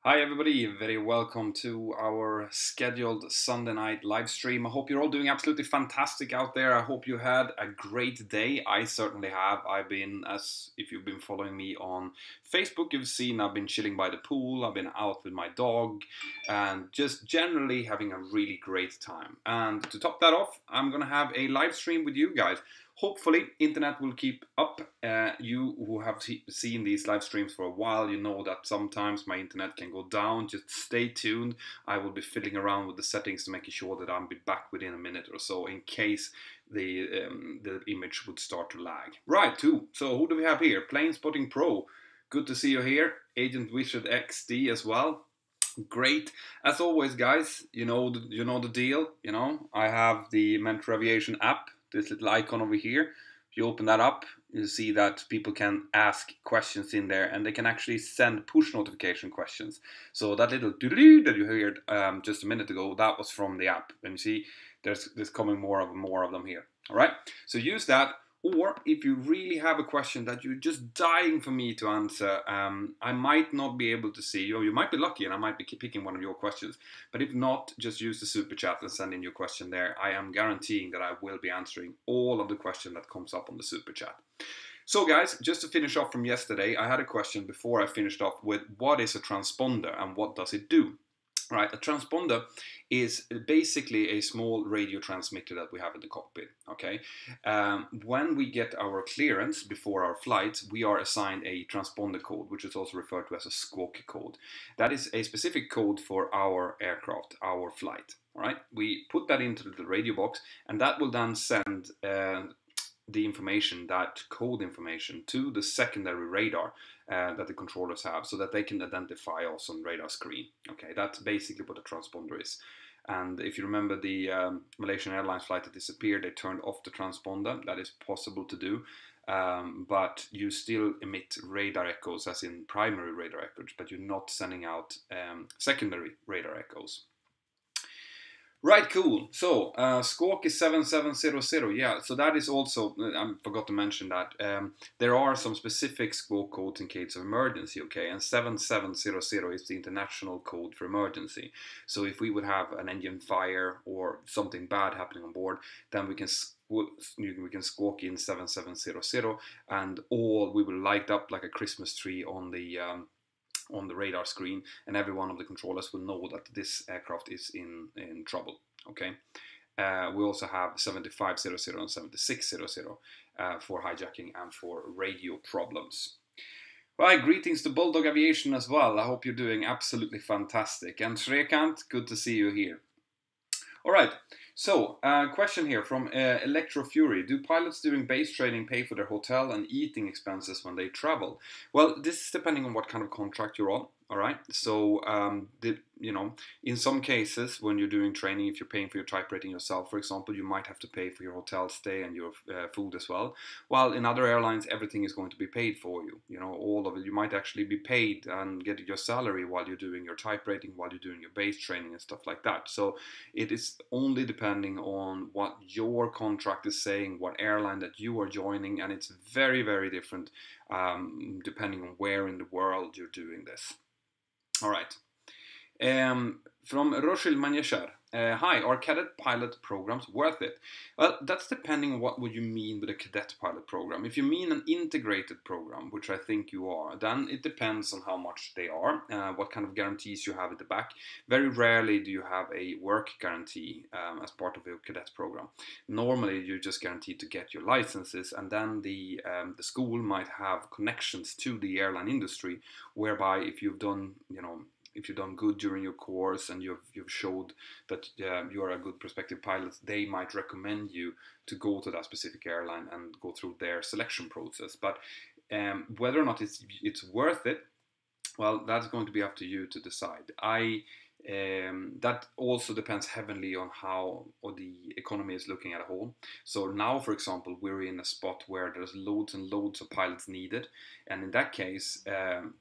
Hi everybody, very welcome to our scheduled Sunday night live stream. I hope you're all doing absolutely fantastic out there. I hope you had a great day. I certainly have. I've been, as if you've been following me on Facebook, you've seen I've been chilling by the pool, I've been out with my dog, and just generally having a really great time. And to top that off, I'm gonna have a live stream with you guys. Hopefully, internet will keep up. You who have seen these live streams for a while, you know that sometimes my internet can go down. Just stay tuned. I will be fiddling around with the settings to make sure that I'll be back within a minute or so in case the image would start to lag. Right, so who do we have here? Plane Spotting Pro. Good to see you here. Agent Wizard XD as well. Great. As always, guys, you know the deal. I have the Mentour Aviation app, this little icon over here. If you open that up, you see that people can ask questions in there, and they can actually send push notification questions. So that little doo-doo that you heard just a minute ago, that was from the app. And you see, there's coming more of them here. All right. So use that. Or if you really have a question that you're just dying for me to answer, I might not be able to see you. You might be lucky and I might be picking one of your questions. But if not, just use the super chat and send in your question there. I am guaranteeing that I will be answering all of the question that comes up on the super chat. So guys, just to finish off from yesterday, I had a question before I finished off with what is a transponder and what does it do? Right, a transponder is basically a small radio transmitter that we have in the cockpit. Okay, when we get our clearance before our flight, we are assigned a transponder code, which is also referred to as a squawk code. That is a specific code for our aircraft, our flight. All right, we put that into the radio box, and that will then send the information, that code information, to the secondary radar that the controllers have, so that they can identify us on radar screen. Okay, that's basically what a transponder is. And if you remember the Malaysian Airlines flight that disappeared, they turned off the transponder. That is possible to do, but you still emit radar echoes, as in primary radar echoes, but you're not sending out secondary radar echoes. Right, cool. So, Squawk is 7700. Yeah, so that is also, I forgot to mention that, there are some specific squawk codes in case of emergency, okay? And 7700 is the international code for emergency. So if we would have an engine fire or something bad happening on board, then we can squawk in 7700, and all we will light up like a Christmas tree on the radar screen, and every one of the controllers will know that this aircraft is in trouble. Okay. We also have 7500 and 7600 for hijacking and for radio problems. Right, greetings to Bulldog Aviation as well. I hope you're doing absolutely fantastic. And Srekant, good to see you here. All right, so question here from Electro Fury. Do pilots during base training pay for their hotel and eating expenses when they travel? Well, this is depending on what kind of contract you're on. All right, so in some cases when you're doing training, if you're paying for your type rating yourself, for example, you might have to pay for your hotel stay and your food as well. While in other airlines, everything is going to be paid for you. All of it. You might actually be paid and get your salary while you're doing your type rating, while you're doing your base training and stuff like that. So it is only depending on what your contract is saying, what airline that you are joining, and it's very, very different depending on where in the world you're doing this. All right. From Roshil Manjashar. Hi, are cadet pilot programs worth it? Well, that's depending on what you mean with a cadet pilot program. If you mean an integrated program, which I think you are, then it depends on how much they are, what kind of guarantees you have at the back. Very rarely do you have a work guarantee as part of your cadet program. Normally, you're just guaranteed to get your licenses, and then the school might have connections to the airline industry, whereby if you've done, if you've done good during your course and you've showed that you are a good prospective pilot, they might recommend you to go to that specific airline and go through their selection process. But whether or not it's worth it, well, that's going to be up to you to decide. That also depends heavily on how the economy is looking at a whole. So now, for example, we're in a spot where there's loads and loads of pilots needed, and in that case,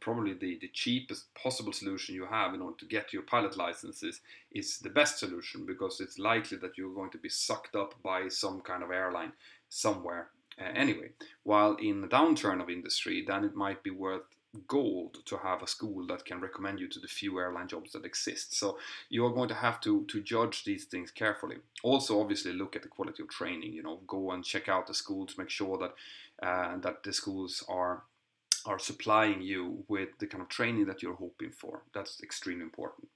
probably the cheapest possible solution you have in order to get your pilot licenses is the best solution, because it's likely that you're going to be sucked up by some kind of airline somewhere anyway. While in the downturn of industry, then it might be worth gold to have a school that can recommend you to the few airline jobs that exist. So you are going to have to judge these things carefully. Also, obviously, look at the quality of training. You know, go and check out the schools, make sure that that the schools are supplying you with the kind of training that you're hoping for. That's extremely important.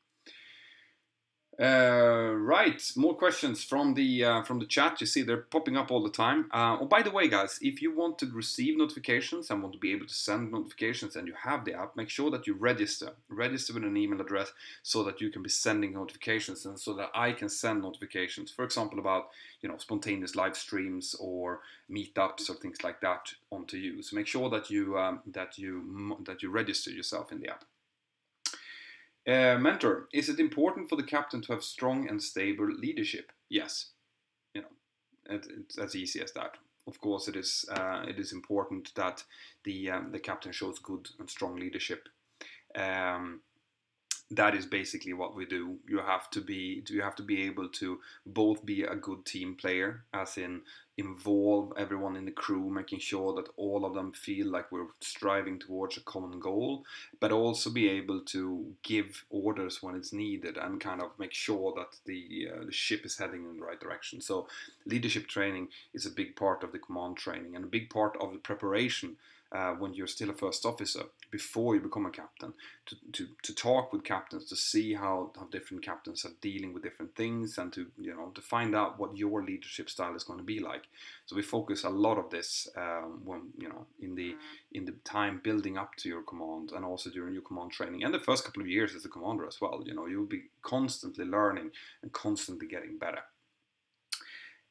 Right, more questions from the chat. You see they're popping up all the time. Oh, by the way, guys, if you want to receive notifications and want to be able to send notifications and you have the app, make sure that you register. Register with an email address so that you can be sending notifications and so that I can send notifications. For example, about spontaneous live streams or meetups or things like that onto you. So make sure that you register yourself in the app. Mentor, is it important for the captain to have strong and stable leadership? Yes, it's as easy as that. Of course, it is. It is important that the captain shows good and strong leadership. That is basically what we do. You have to be able to both be a good team player, as in involve everyone in the crew, making sure that all of them feel like we're striving towards a common goal, but also be able to give orders when it's needed and kind of make sure that the ship is heading in the right direction. So leadership training is a big part of the command training and a big part of the preparation when you're still a first officer, before you become a captain, to talk with captains, to see how different captains are dealing with different things, and to find out what your leadership style is going to be like. So we focus a lot of this when in the time building up to your command, and also during your command training, and the first couple of years as a commander as well. You'll be constantly learning and constantly getting better.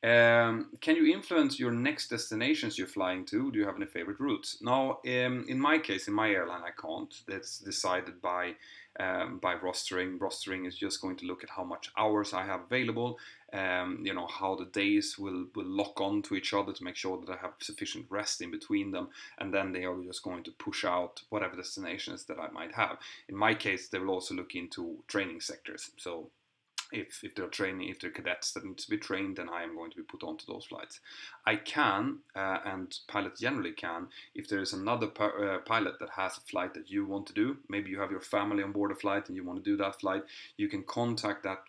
Can you influence your next destinations you're flying to? Do you have any favorite routes? Now, in my case, in my airline, I can't. That's decided by rostering. Rostering is just going to look at how much hours I have available, how the days will lock on to each other to make sure that I have sufficient rest in between them, and then they are just going to push out whatever destinations that I might have. In my case, they will also look into training sectors. So if they're cadets that need to be trained, then I am going to be put onto those flights. I can, and pilots generally can, if there is another pilot that has a flight that you want to do, maybe you have your family on board a flight and you want to do that flight, you can contact that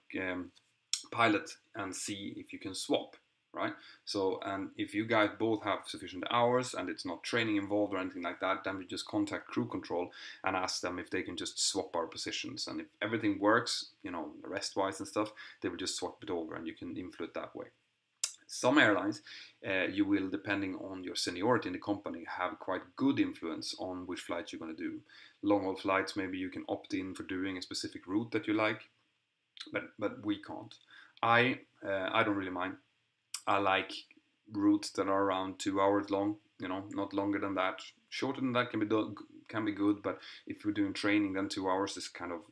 pilot and see if you can swap. Right? So, and if you guys both have sufficient hours and it's not training involved or anything like that, then we just contact crew control and ask them if they can just swap our positions. And if everything works, rest-wise and stuff, they will just swap it over and you can influence that way. Some airlines, you will, depending on your seniority in the company, have quite good influence on which flights you're going to do. Long-haul flights, maybe you can opt in for doing a specific route that you like, but we can't. I don't really mind. I like routes that are around 2 hours long, not longer than that. Shorter than that can be good, but if we're doing training, then 2 hours is kind of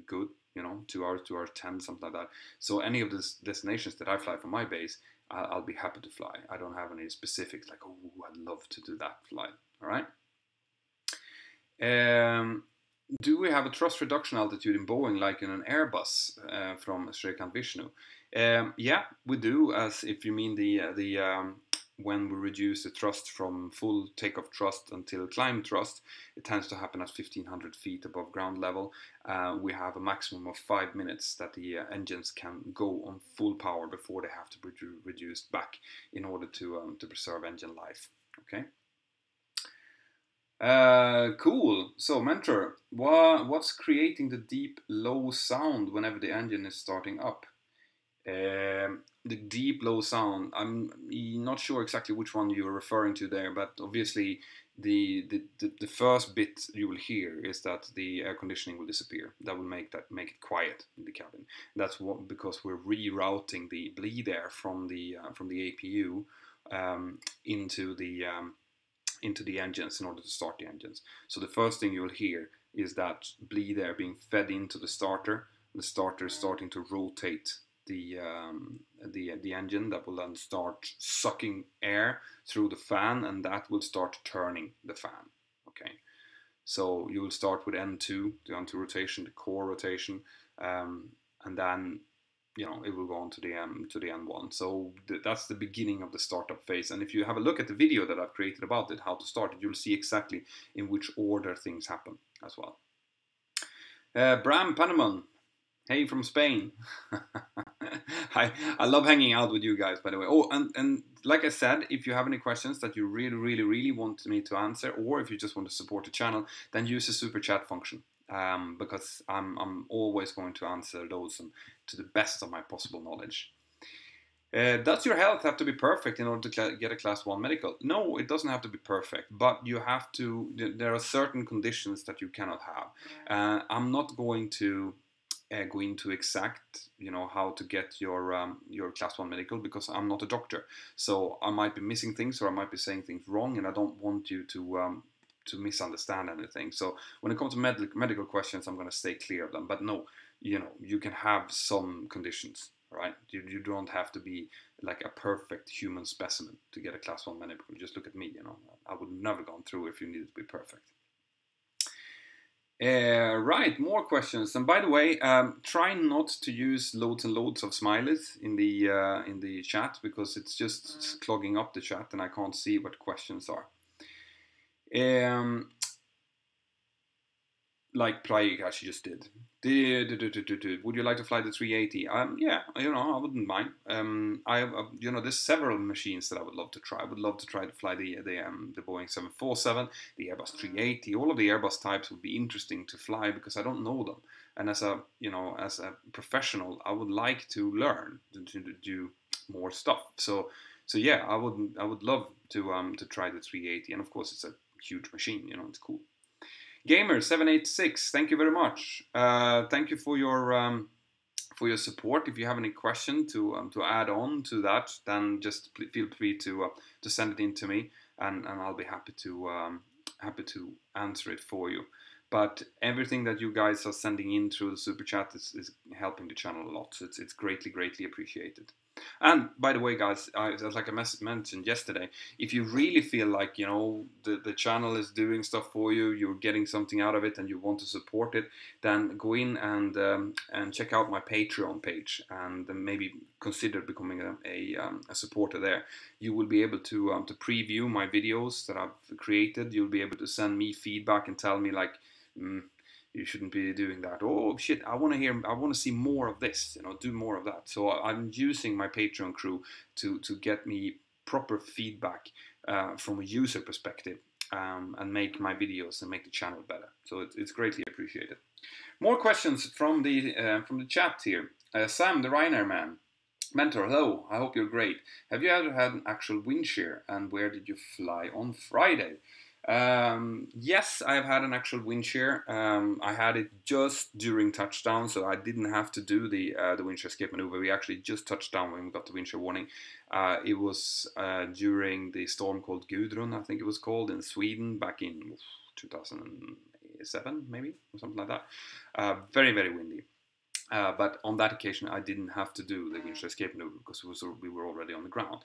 good, 2 hours, 2 hours 10, something like that. So any of the destinations that I fly from my base, I'll be happy to fly. I don't have any specifics like, oh, I'd love to do that flight. All right. Do we have a thrust reduction altitude in Boeing like in an Airbus from Shrikant Vishnu? Yeah, we do. As if you mean the when we reduce the thrust from full takeoff thrust until climb thrust, it tends to happen at 1500 feet above ground level. We have a maximum of 5 minutes that the engines can go on full power before they have to be reduced back in order to preserve engine life. Okay. Cool. So, Mentor, what's creating the deep low sound whenever the engine is starting up? The deep low sound, I'm not sure exactly which one you're referring to there, but obviously the first bit you will hear is that the air conditioning will disappear. That will make it quiet in the cabin. That's because we're rerouting the bleed air from the APU into the engines in order to start the engines. So the first thing you'll hear is that bleed air being fed into the starter. The starter is starting to rotate the engine, that will then start sucking air through the fan, and that will start turning the fan. Okay, so you will start with N2, the N2 rotation, the core rotation, and then it will go on to the N1. So that's the beginning of the startup phase. And if you have a look at the video that I've created about it, how to start it, you'll see exactly in which order things happen as well. Bram Panemon, hey from Spain. I love hanging out with you guys, by the way. Oh, and like I said, if you have any questions that you really want me to answer, or if you just want to support the channel, then use the super chat function. Because I'm always going to answer those to the best of my possible knowledge. Does your health have to be perfect in order to get a class 1 medical? No, it doesn't have to be perfect, but you have to. There are certain conditions that you cannot have. I'm not going to go into exact, how to get your class 1 medical, because I'm not a doctor. So I might be missing things, or I might be saying things wrong, and I don't want you to misunderstand anything. So when it comes to medical questions, I'm going to stay clear of them. But no, you can have some conditions, right? You don't have to be like a perfect human specimen to get a class 1 medical. Just look at me, I would never gone through if you needed to be perfect. Right, more questions. And by the way, try not to use loads and loads of smileys in the chat, because it's just clogging up the chat and I can't see what questions are. Like Prague actually just did. Would you like to fly the 380? Yeah, I wouldn't mind. There's several machines that I would love to try. I would love to try to fly the Boeing 747, the Airbus 380. All of the Airbus types would be interesting to fly, because I don't know them. And as a professional, I would like to learn to do more stuff. So yeah, I would love to try the 380. And of course, it's a huge machine. It's cool. Gamer786, thank you very much. Thank you for your support. If you have any question to add on to that, then just feel free to send it in to me, and I'll be happy to answer it for you. But everything that you guys are sending in through the super chat is helping the channel a lot. So it's greatly appreciated. And by the way, guys, like I mentioned yesterday, if you really feel like the channel is doing stuff for you, you're getting something out of it, and you want to support it, then go in and check out my Patreon page, and then maybe consider becoming a supporter there. You will be able to preview my videos that I've created. You'll be able to send me feedback and tell me like, you shouldn't be doing that. Oh shit, I want to see more of this, do more of that. So I'm using my Patreon crew to get me proper feedback from a user perspective, and make my videos and make the channel better. So it's greatly appreciated. More questions from the chat here. Sam, the Ryanair man. Mentor, hello, I hope you're great. Have you ever had an actual wind shear, and where did you fly on Friday? Yes, I've had an actual wind shear. I had it just during touchdown, so I didn't have to do the wind shear escape maneuver. We actually just touched down when we got the wind shear warning. It was during the storm called Gudrun, I think it was called, in Sweden back in 2007, maybe, or something like that. Very windy. But on that occasion, I didn't have to do the wind shear escape maneuver, because we were already on the ground.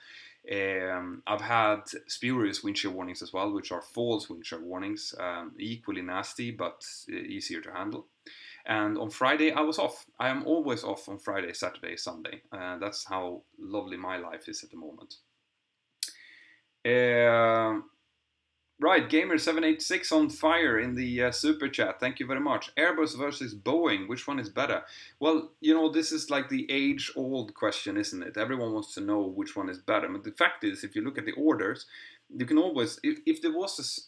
I've had spurious wind shear warnings as well, which are false wind shear warnings, equally nasty but easier to handle. And on Friday, I was off. I am always off on Friday, Saturday, Sunday. That's how lovely my life is at the moment. Right, Gamer786 on fire in the super chat. Thank you very much. Airbus versus Boeing, which one is better? Well, this is like the age-old question, isn't it? Everyone wants to know which one is better. But the fact is, if you look at the orders, you can always, if there was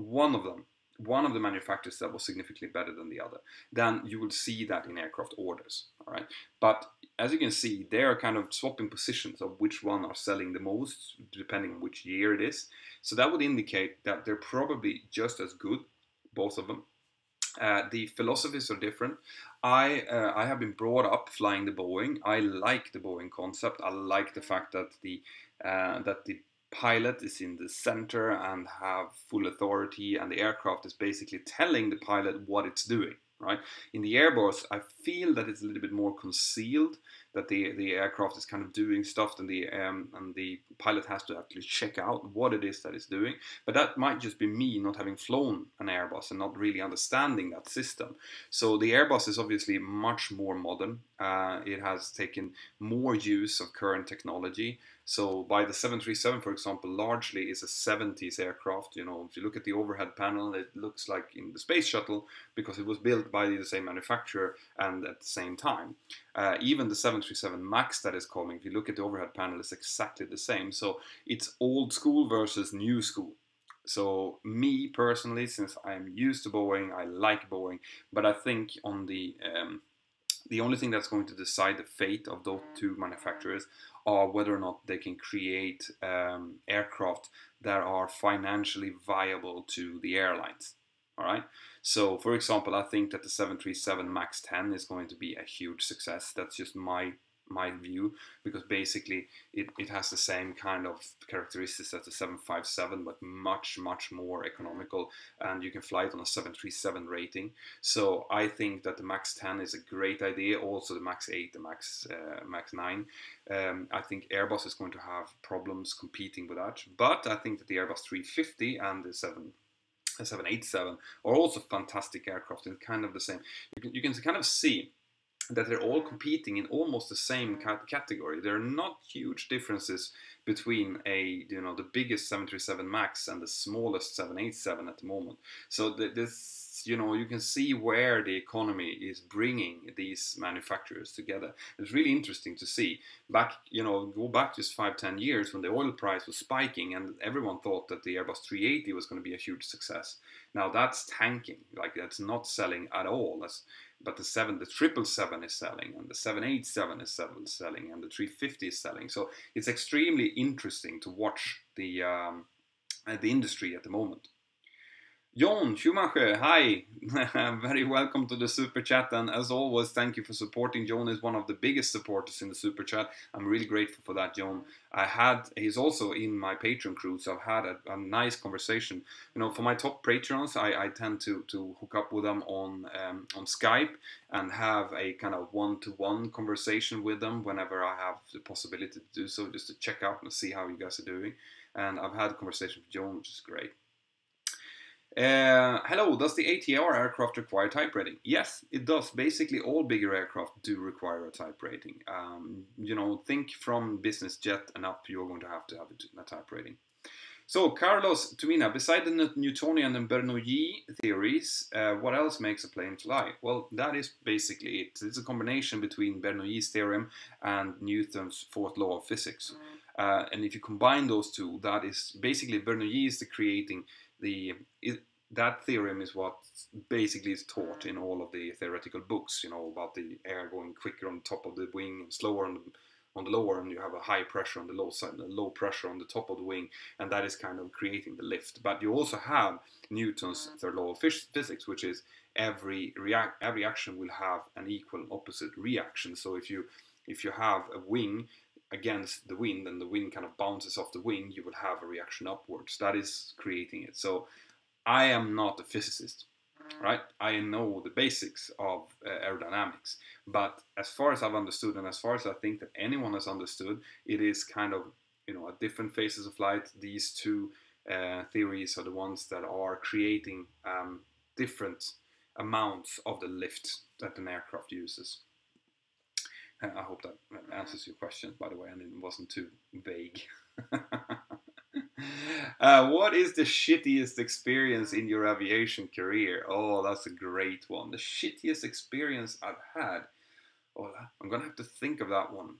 one of the manufacturers that was significantly better than the other, then you would see that in aircraft orders, all right? But as you can see, they are kind of swapping positions of which one are selling the most, depending on which year it is. So that would indicate that they're probably just as good, both of them. The philosophies are different. I have been brought up flying the Boeing. I like the Boeing concept. I like the fact that the pilot is in the center and have full authority, and the aircraft is basically telling the pilot what it's doing. Right? In the Airbus, I feel that it's a little bit more concealed, that the aircraft is kind of doing stuff, and the pilot has to actually check out what it is that it's doing. But that might just be me not having flown an Airbus and not really understanding that system. So the Airbus is obviously much more modern. It has taken more use of current technology. So by the 737, for example, largely is a 70s aircraft. If you look at the overhead panel, it looks like in the space shuttle because it was built by the same manufacturer and at the same time. Even the 737 MAX that is coming, if you look at the overhead panel, it's exactly the same. So it's old school versus new school. So me personally, since I'm used to Boeing, I like Boeing, but I think on the only thing that's going to decide the fate of those two manufacturers are whether or not they can create aircraft that are financially viable to the airlines. All right. So, for example, I think that the 737 MAX 10 is going to be a huge success. That's just my view, because basically it has the same kind of characteristics as the 757, but much more economical, and you can fly it on a 737 rating. So I think that the MAX 10 is a great idea. Also the MAX 8, the MAX 9. I think Airbus is going to have problems competing with that, but I think that the Airbus 350 and the 787 are also fantastic aircraft. It's kind of the same. You can kind of see that they're all competing in almost the same category. There are not huge differences between the biggest 737 MAX and the smallest 787 at the moment. So this, you can see where the economy is bringing these manufacturers together. It's really interesting to see. Go back just 5-10 years when the oil price was spiking and everyone thought that the Airbus 380 was going to be a huge success. Now that's tanking. That's not selling at all. But the 777 is selling, and the 787 is selling, and the 350 is selling. So it's extremely interesting to watch the industry at the moment. John Schumacher, hi, very welcome to the Super Chat, and as always, thank you for supporting. John is one of the biggest supporters in the Super Chat. I'm really grateful for that, John. He's also in my Patreon crew, so I've had a nice conversation. For my top patrons, I tend to hook up with them on Skype and have a kind of one-to-one conversation with them whenever I have the possibility to do so, just to check out and see how you guys are doing. And I've had a conversation with John, which is great. Hello, does the ATR aircraft require type rating? Yes, it does. Basically, all bigger aircraft do require a type rating. Think from business jet and up, you're going to have a type rating. So, Carlos Tumina, beside the Newtonian and Bernoulli theories, what else makes a plane fly? Well, that is basically it. It's a combination between Bernoulli's theorem and Newton's fourth law of physics. And if you combine those two, that is basically Bernoulli is creating that theorem is what basically is taught in all of the theoretical books, about the air going quicker on top of the wing and slower on the lower, and you have a high pressure on the low side and a low pressure on the top of the wing, and that is kind of creating the lift. But you also have Newton's third law of physics, which is every action will have an equal and opposite reaction. So if you have a wing against the wind and the wind kind of bounces off the wing, you will have a reaction upwards. That is creating it. So I am not a physicist, right? I know the basics of aerodynamics, but as far as I've understood, and as far as I think that anyone has understood, it is kind of, at different phases of flight, these two theories are the ones that are creating different amounts of the lift that an aircraft uses. I hope that answers your question, by the way, and it wasn't too vague. What is the shittiest experience in your aviation career? Oh, that's a great one. The shittiest experience I've had. Oh, I'm gonna have to think of that one.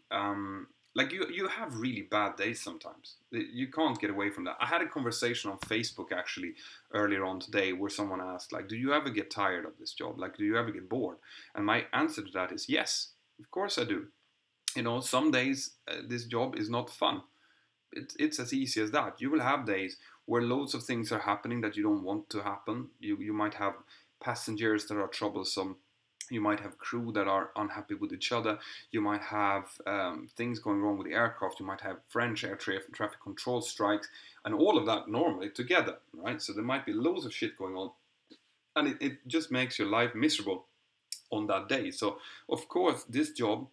You have really bad days sometimes. You can't get away from that. I had a conversation on Facebook actually earlier on today where someone asked, do you ever get tired of this job? Do you ever get bored? And my answer to that is yes. Of course I do. Some days this job is not fun. It's as easy as that. You will have days where loads of things are happening that you don't want to happen. You might have passengers that are troublesome. You might have crew that are unhappy with each other. You might have things going wrong with the aircraft. You might have French air traffic control strikes, and all of that normally together, right? So there might be loads of shit going on, and it just makes your life miserable on that day. So of course this job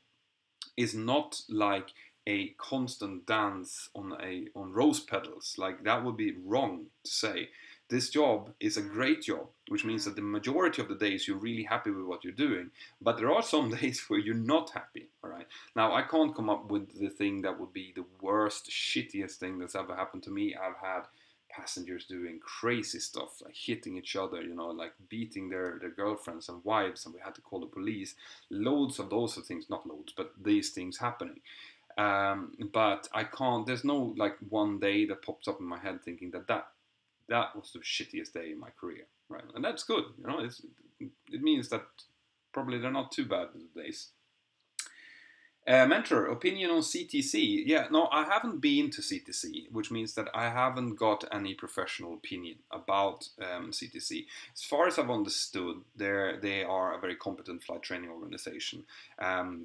is not like a constant dance on rose petals. Like, that would be wrong to say. This job is a great job, which means that the majority of the days you're really happy with what you're doing, but there are some days where you're not happy. All right. Now, I can't come up with the thing that would be the worst, shittiest thing that's ever happened to me. I've had passengers doing crazy stuff, like hitting each other, you know, like beating their girlfriends and wives, and we had to call the police. Loads of those things, not loads, but these things happening. But I can't, there's no like one day that pops up in my head thinking that was the shittiest day in my career, right? And that's good, you know, it means that probably they're not too bad days. Mentor, opinion on CTC. Yeah, no, I haven't been to CTC, which means that I haven't got any professional opinion about CTC. As far as I've understood, they are a very competent flight training organization.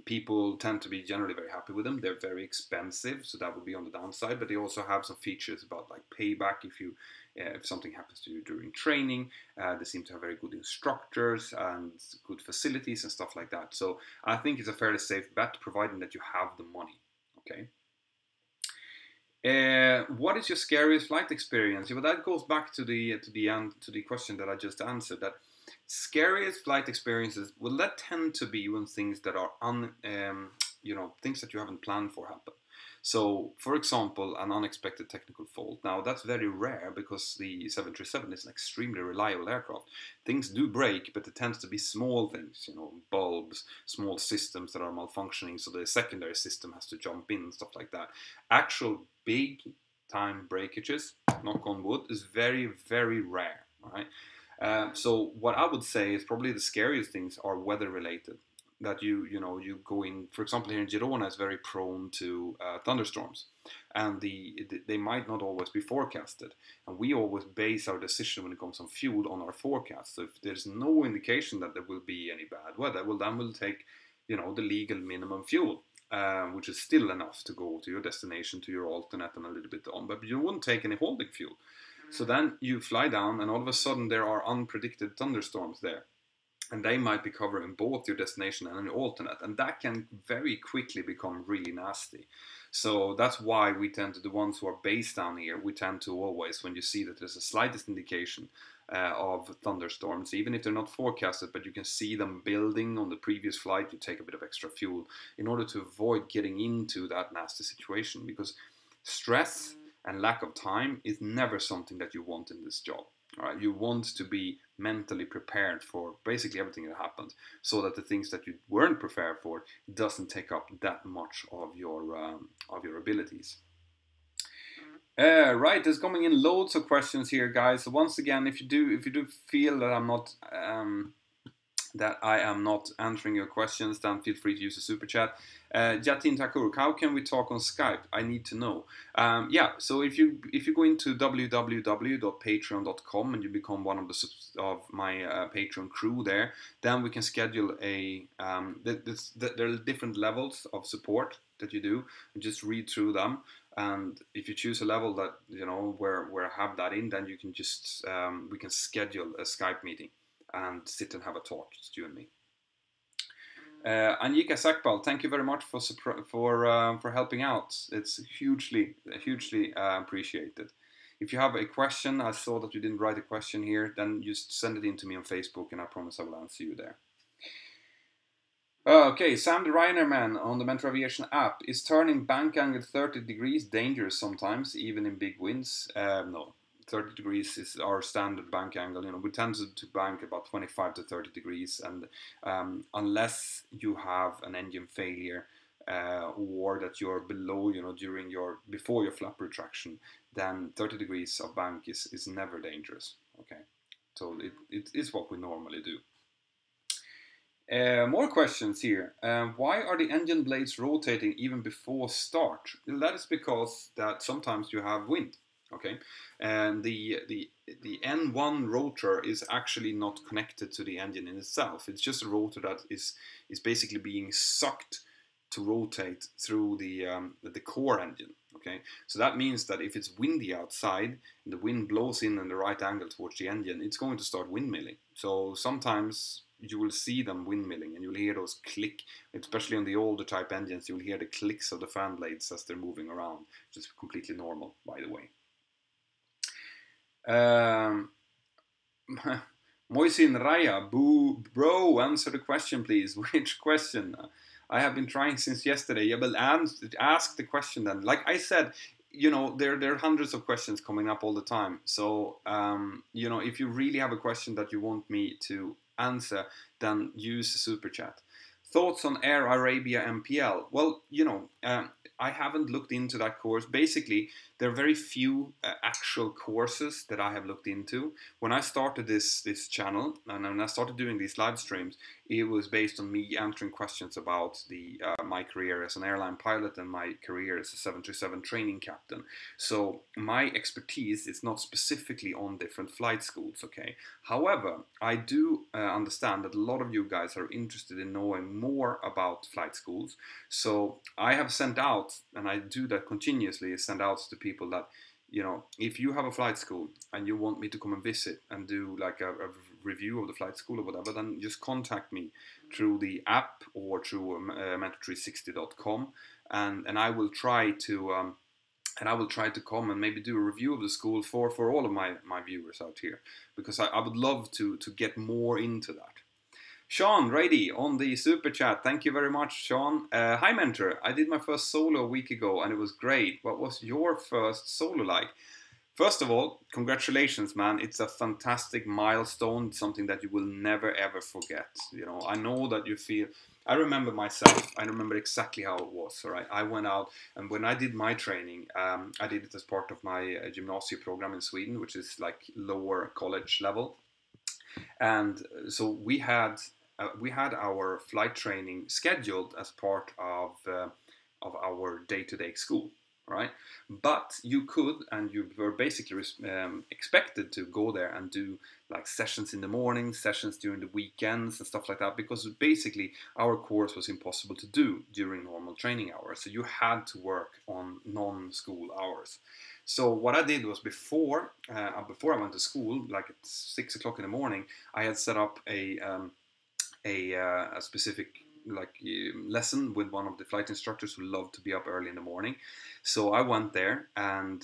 People tend to be generally very happy with them. They're very expensive, so that would be on the downside, but they also have some features about like payback if something happens to you during training. They seem to have very good instructors and good facilities and stuff like that. So I think it's a fairly safe bet, providing that you have the money. Okay. What is your scariest flight experience? Well, that goes back to the question that I just answered. That scariest flight experiences, well, that tend to be when things that are things that you haven't planned for happen. So, for example, an unexpected technical fault. Now, that's very rare because the 737 is an extremely reliable aircraft. Things do break, but it tends to be small things, you know, bulbs, small systems that are malfunctioning, so the secondary system has to jump in and stuff like that. Actual big time breakages, knock on wood, is very, very rare, right? So what I would say is probably the scariest things are weather related. That you go in, for example, here in Girona is very prone to thunderstorms, and they might not always be forecasted, and we always base our decision when it comes on fuel on our forecast. So if there's no indication that there will be any bad weather, well, then we'll take the legal minimum fuel, which is still enough to go to your destination, to your alternate, and a little bit on, but you wouldn't take any holding fuel. So then you fly down, and all of a sudden there are unpredicted thunderstorms there. And they might be covering both your destination and your alternate, and that can very quickly become really nasty. So that's why we tend to, the ones who are based down here, we tend to always, when you see that there's the slightest indication of thunderstorms, even if they're not forecasted, but you can see them building on the previous flight, you take a bit of extra fuel in order to avoid getting into that nasty situation, because stress and lack of time is never something that you want in this job. All right, you want to be mentally prepared for basically everything that happens, so that the things that you weren't prepared for doesn't take up that much of your abilities. Right, there's coming in loads of questions here, guys. So once again, if you do feel that I am not answering your questions, then feel free to use the super chat. Jatin Thakur, how can we talk on Skype? I need to know. Yeah, so if you go into www.patreon.com and you become one of my Patreon crew there, then we can schedule there are different levels of support that you do. And just read through them, and if you choose a level that where I have that in, then you can just we can schedule a Skype meeting and sit and have a talk, just you and me. Anjika Sakpal, thank you very much for helping out. It's hugely appreciated. If you have a question, I saw that you didn't write a question here, then just send it in to me on Facebook, and I promise I will answer you there. Okay, Sam the Ryanair man on the Mentour Aviation app, is turning bank angle 30 degrees dangerous sometimes, even in big winds? No. 30 degrees is our standard bank angle. We tend to bank about 25 to 30 degrees, and unless you have an engine failure or that you're below, before your flap retraction, then 30 degrees of bank is never dangerous. Okay, so it is what we normally do. More questions here. Why are the engine blades rotating even before start? Well, that is because that sometimes you have wind. Okay, and the N1 rotor is actually not connected to the engine in itself. It's just a rotor that is basically being sucked to rotate through the core engine. Okay, so that means that if it's windy outside and the wind blows in the right angle towards the engine, it's going to start windmilling. So sometimes you will see them windmilling, and you'll hear those click, especially on the older type engines. You'll hear the clicks of the fan blades as they're moving around, which is completely normal, by the way. Moisin Raya, bro, answer the question, please. Which question? I have been trying since yesterday. Yeah, but ask the question then. Like I said, there are hundreds of questions coming up all the time. So, if you really have a question that you want me to answer, then use the super chat. Thoughts on Air Arabia MPL? Well, I haven't looked into that course. Basically, there are very few actual courses that I have looked into. When I started this channel, and when I started doing these live streams, it was based on me answering questions about my career as an airline pilot and my career as a 737 training captain. So my expertise is not specifically on different flight schools, okay? However, I do understand that a lot of you guys are interested in knowing more about flight schools. So I have sent out, and I do that continuously, send out to people that, if you have a flight school and you want me to come and visit and do like a review of the flight school or whatever, then just contact me through the app or through mentor360.com, and I will try to come and maybe do a review of the school for all of my viewers out here, because I would love to get more into that. Sean Rady on the super chat. Thank you very much, Sean. Hi, Mentor. I did my first solo a week ago and it was great. What was your first solo like? First of all, congratulations, man. It's a fantastic milestone, something that you will never ever forget. I know that you feel. I remember myself. I remember exactly how it was. All right, I went out, and when I did my training, I did it as part of my gymnasia program in Sweden, which is like lower college level. And so we had our flight training scheduled as part of our day-to-day school, right? But you could, and you were basically expected to go there and do like sessions in the morning, sessions during the weekends and stuff like that, because basically our course was impossible to do during normal training hours. So you had to work on non-school hours. So what I did was before I went to school, like at 6 o'clock in the morning, I had set up a specific lesson with one of the flight instructors who loved to be up early in the morning. So I went there and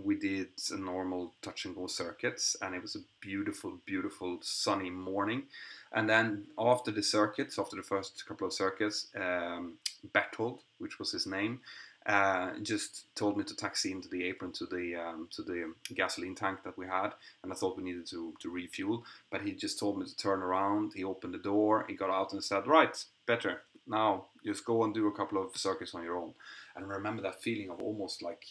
we did a normal touch and go circuits, and it was a beautiful, beautiful sunny morning. And then after the first couple of circuits, Berthold, which was his name, just told me to taxi into the apron to the gasoline tank that we had, and I thought we needed to refuel, but he just told me to turn around. He opened the door, he got out and said, right, better, now just go and do a couple of circuits on your own. And I remember that feeling of almost like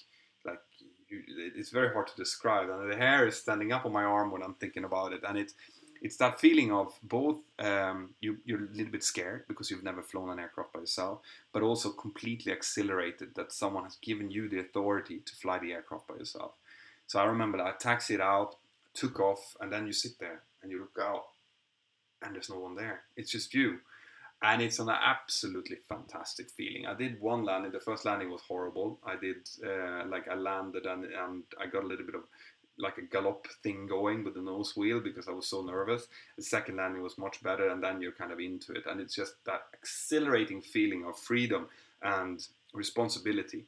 it's very hard to describe, and the hair is standing up on my arm when I'm thinking about it. And it's that feeling of both you're a little bit scared because you've never flown an aircraft by yourself, but also completely exhilarated that someone has given you the authority to fly the aircraft by yourself. So I remember that I taxied out, took off, and then you sit there and you look out and there's no one there. It's just you. And it's an absolutely fantastic feeling. I did one landing. The first landing was horrible. I did I landed and I got a little bit of like a gallop thing going with the nose wheel because I was so nervous. The second landing was much better, and then you're kind of into it, and it's just that exhilarating feeling of freedom and responsibility.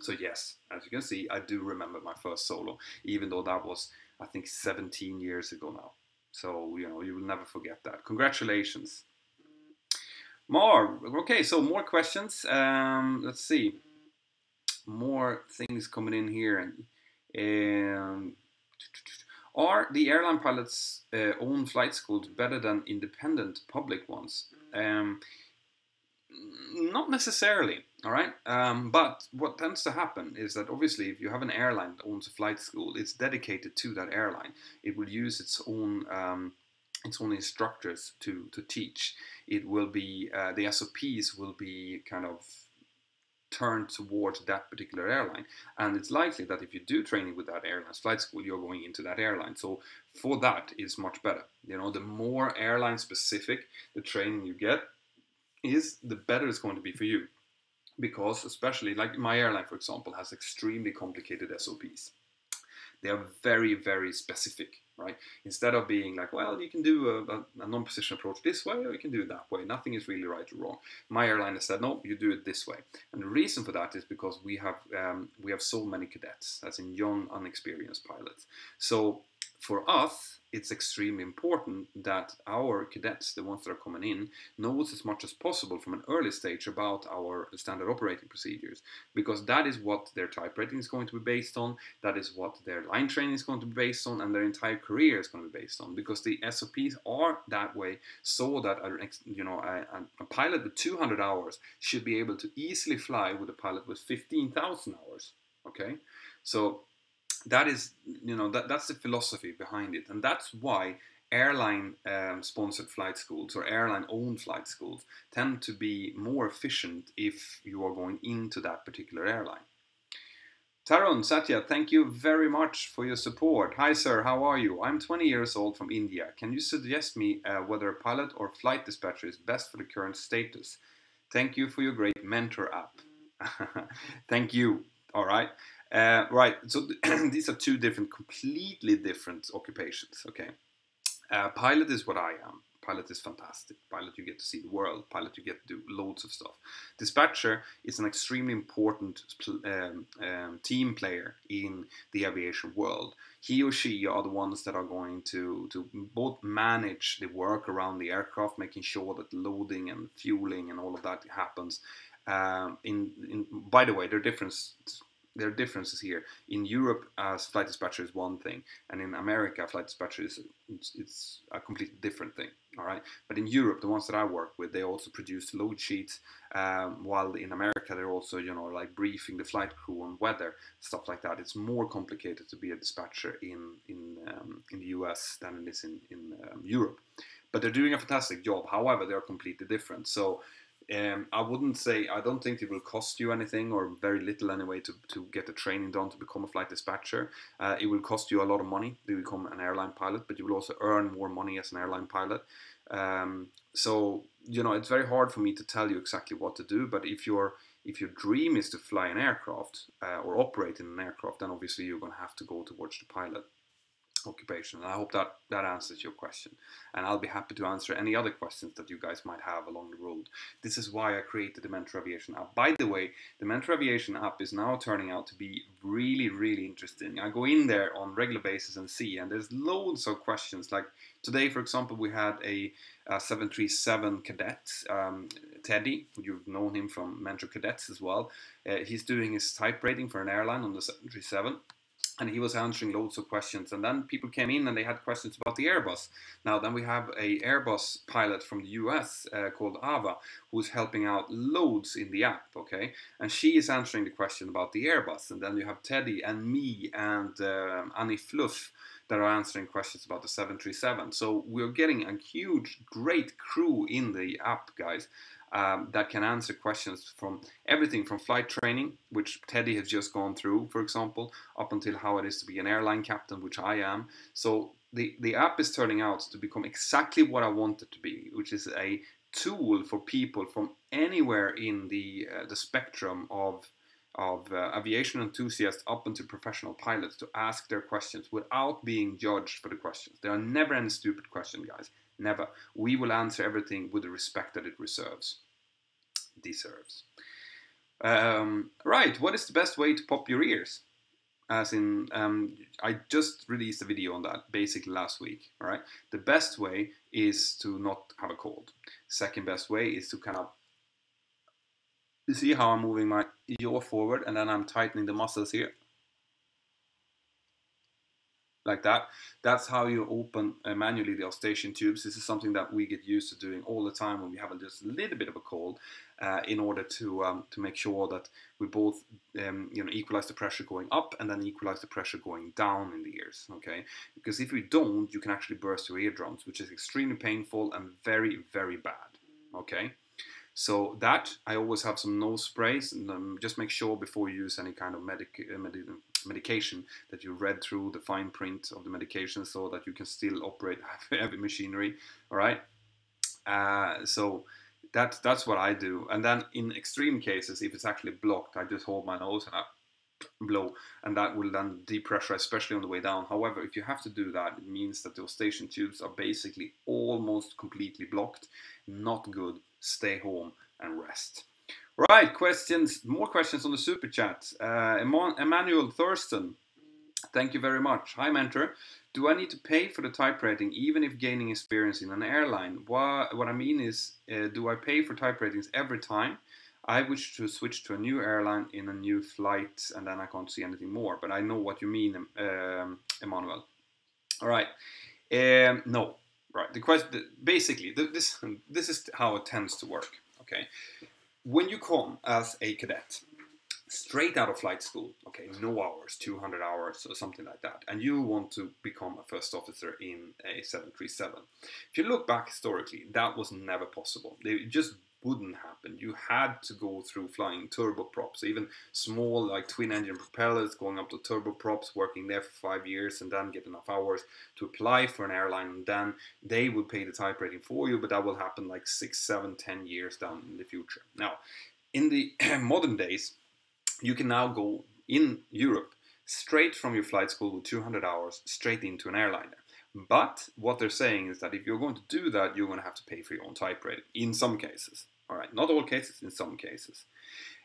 So yes, as you can see, I do remember my first solo, even though that was, I think, 17 years ago now. So you will never forget that. Congratulations. More. Okay, so more questions. Let's see. More things coming in here. Are the airline pilots' own flight schools better than independent public ones? Not necessarily, all right? But what tends to happen is that obviously if you have an airline that owns a flight school, it's dedicated to that airline. It will use its own instructors to teach. It will be, the SOPs will be kind of turned towards that particular airline, and it's likely that if you do training with that airline's flight school, you're going into that airline. So for that, it's much better. The more airline specific the training you get is, the better it's going to be for you, because especially like my airline, for example, has extremely complicated SOPs. They are very, very specific, right? Instead of being like, well, you can do a non-precision approach this way or you can do it that way. Nothing is really right or wrong. My airline has said, no, you do it this way. And the reason for that is because we have so many cadets, as in young, unexperienced pilots. So for us, it's extremely important that our cadets, the ones that are coming in, knows as much as possible from an early stage about our standard operating procedures, because that is what their type rating is going to be based on, that is what their line training is going to be based on, and their entire career is going to be based on, because the SOPs are that way, so that a pilot with 200 hours should be able to easily fly with a pilot with 15,000 hours. Okay, so that is, that's the philosophy behind it, and that's why airline sponsored flight schools or airline owned flight schools tend to be more efficient if you are going into that particular airline. Tarun, Satya, thank you very much for your support. Hi sir, how are you? I'm 20 years old from India. Can you suggest me whether a pilot or flight dispatcher is best for the current status? Thank you for your great Mentour app. Thank you. All right. Right, so these are two completely different occupations, okay? Pilot is what I am. Pilot is fantastic. Pilot, you get to see the world. Pilot, you get to do loads of stuff. Dispatcher is an extremely important team player in the aviation world. He or she are the ones that are going to both manage the work around the aircraft, making sure that loading and fueling and all of that happens. By the way, there are differences here. In Europe, as flight dispatcher is one thing, and in America, flight dispatcher is it's a completely different thing. All right, but in Europe, the ones that I work with, they also produce load sheets, while in America they're also like briefing the flight crew on weather, stuff like that. It's more complicated to be a dispatcher in the US than it is in Europe, but they're doing a fantastic job. However, they are completely different. So I don't think it will cost you anything, or very little anyway, to get the training done to become a flight dispatcher. It will cost you a lot of money to become an airline pilot, but you will also earn more money as an airline pilot. So it's very hard for me to tell you exactly what to do, but if your dream is to fly an aircraft or operate in an aircraft, then obviously you're going to have to go towards the pilot occupation. And I hope that answers your question, and I'll be happy to answer any other questions that you guys might have along the road. This is why I created the Mentour Aviation app. By the way, the Mentour Aviation app is now turning out to be really, really interesting. I go in there on regular basis and see, and there's loads of questions. Like today, for example, we had a 737 cadet, Teddy. You've known him from Mentor Cadets as well. He's doing his type rating for an airline on the 737. And he was answering loads of questions, and then people came in and they had questions about the Airbus. Now then we have a Airbus pilot from the US called Ava, who's helping out loads in the app, okay? And she is answering the question about the Airbus. And then you have Teddy and me and Annie Fluff that are answering questions about the 737. So we're getting a huge, great crew in the app, guys. That can answer questions from everything from flight training, which Teddy has just gone through, for example, up until how it is to be an airline captain, which I am. So the app is turning out to become exactly what I want it to be, which is a tool for people from anywhere in the spectrum of aviation enthusiasts up into professional pilots to ask their questions without being judged for the questions. There are never any stupid questions, guys. Never. We will answer everything with the respect that it deserves. Right, what is the best way to pop your ears? As in, I just released a video on that basically last week. All right, the best way is to not have a cold. Second best way is to kind of, you see how I'm moving my jaw forward and then I'm tightening the muscles here, like that. That's how you open manually the eustachian tubes. This is something that we get used to doing all the time when we have just a little bit of a cold, in order to make sure that we both equalize the pressure going up and then equalize the pressure going down in the ears. Okay, because if you don't, you can actually burst your eardrums, which is extremely painful and very, very bad. Okay. So that, I always have some nose sprays, and just make sure before you use any kind of medication that you read through the fine print of the medication so that you can still operate heavy machinery. All right. So that's what I do. And then in extreme cases, if it's actually blocked, I just hold my nose and I blow, and that will then depressurize, especially on the way down. However, if you have to do that, it means that those station tubes are basically almost completely blocked. Not good. Stay home and rest. Right, questions. More questions on the super chat. Emmanuel Thurston, thank you very much. Hi, Mentor. Do I need to pay for the type rating even if gaining experience in an airline? What I mean is, do I pay for type ratings every time I wish to switch to a new airline in a new flight and then I can't see anything more? But I know what you mean, Emmanuel. All right. No. Right. The question, basically, this is how it tends to work. Okay. When you come as a cadet, straight out of flight school, okay, no hours, 200 hours or something like that, and you want to become a first officer in a 737. If you look back historically, that was never possible. It just wouldn't happen. You had to go through flying turboprops, even small like twin engine propellers, going up to turboprops, working there for 5 years, and then get enough hours to apply for an airline, and then they would pay the type rating for you, but that will happen like 6, 7, 10 years down in the future. Now, in the modern days, you can now go in Europe straight from your flight school with 200 hours straight into an airliner. But what they're saying is that if you're going to do that, you're going to have to pay for your own type rating in some cases. All right, not all cases, in some cases.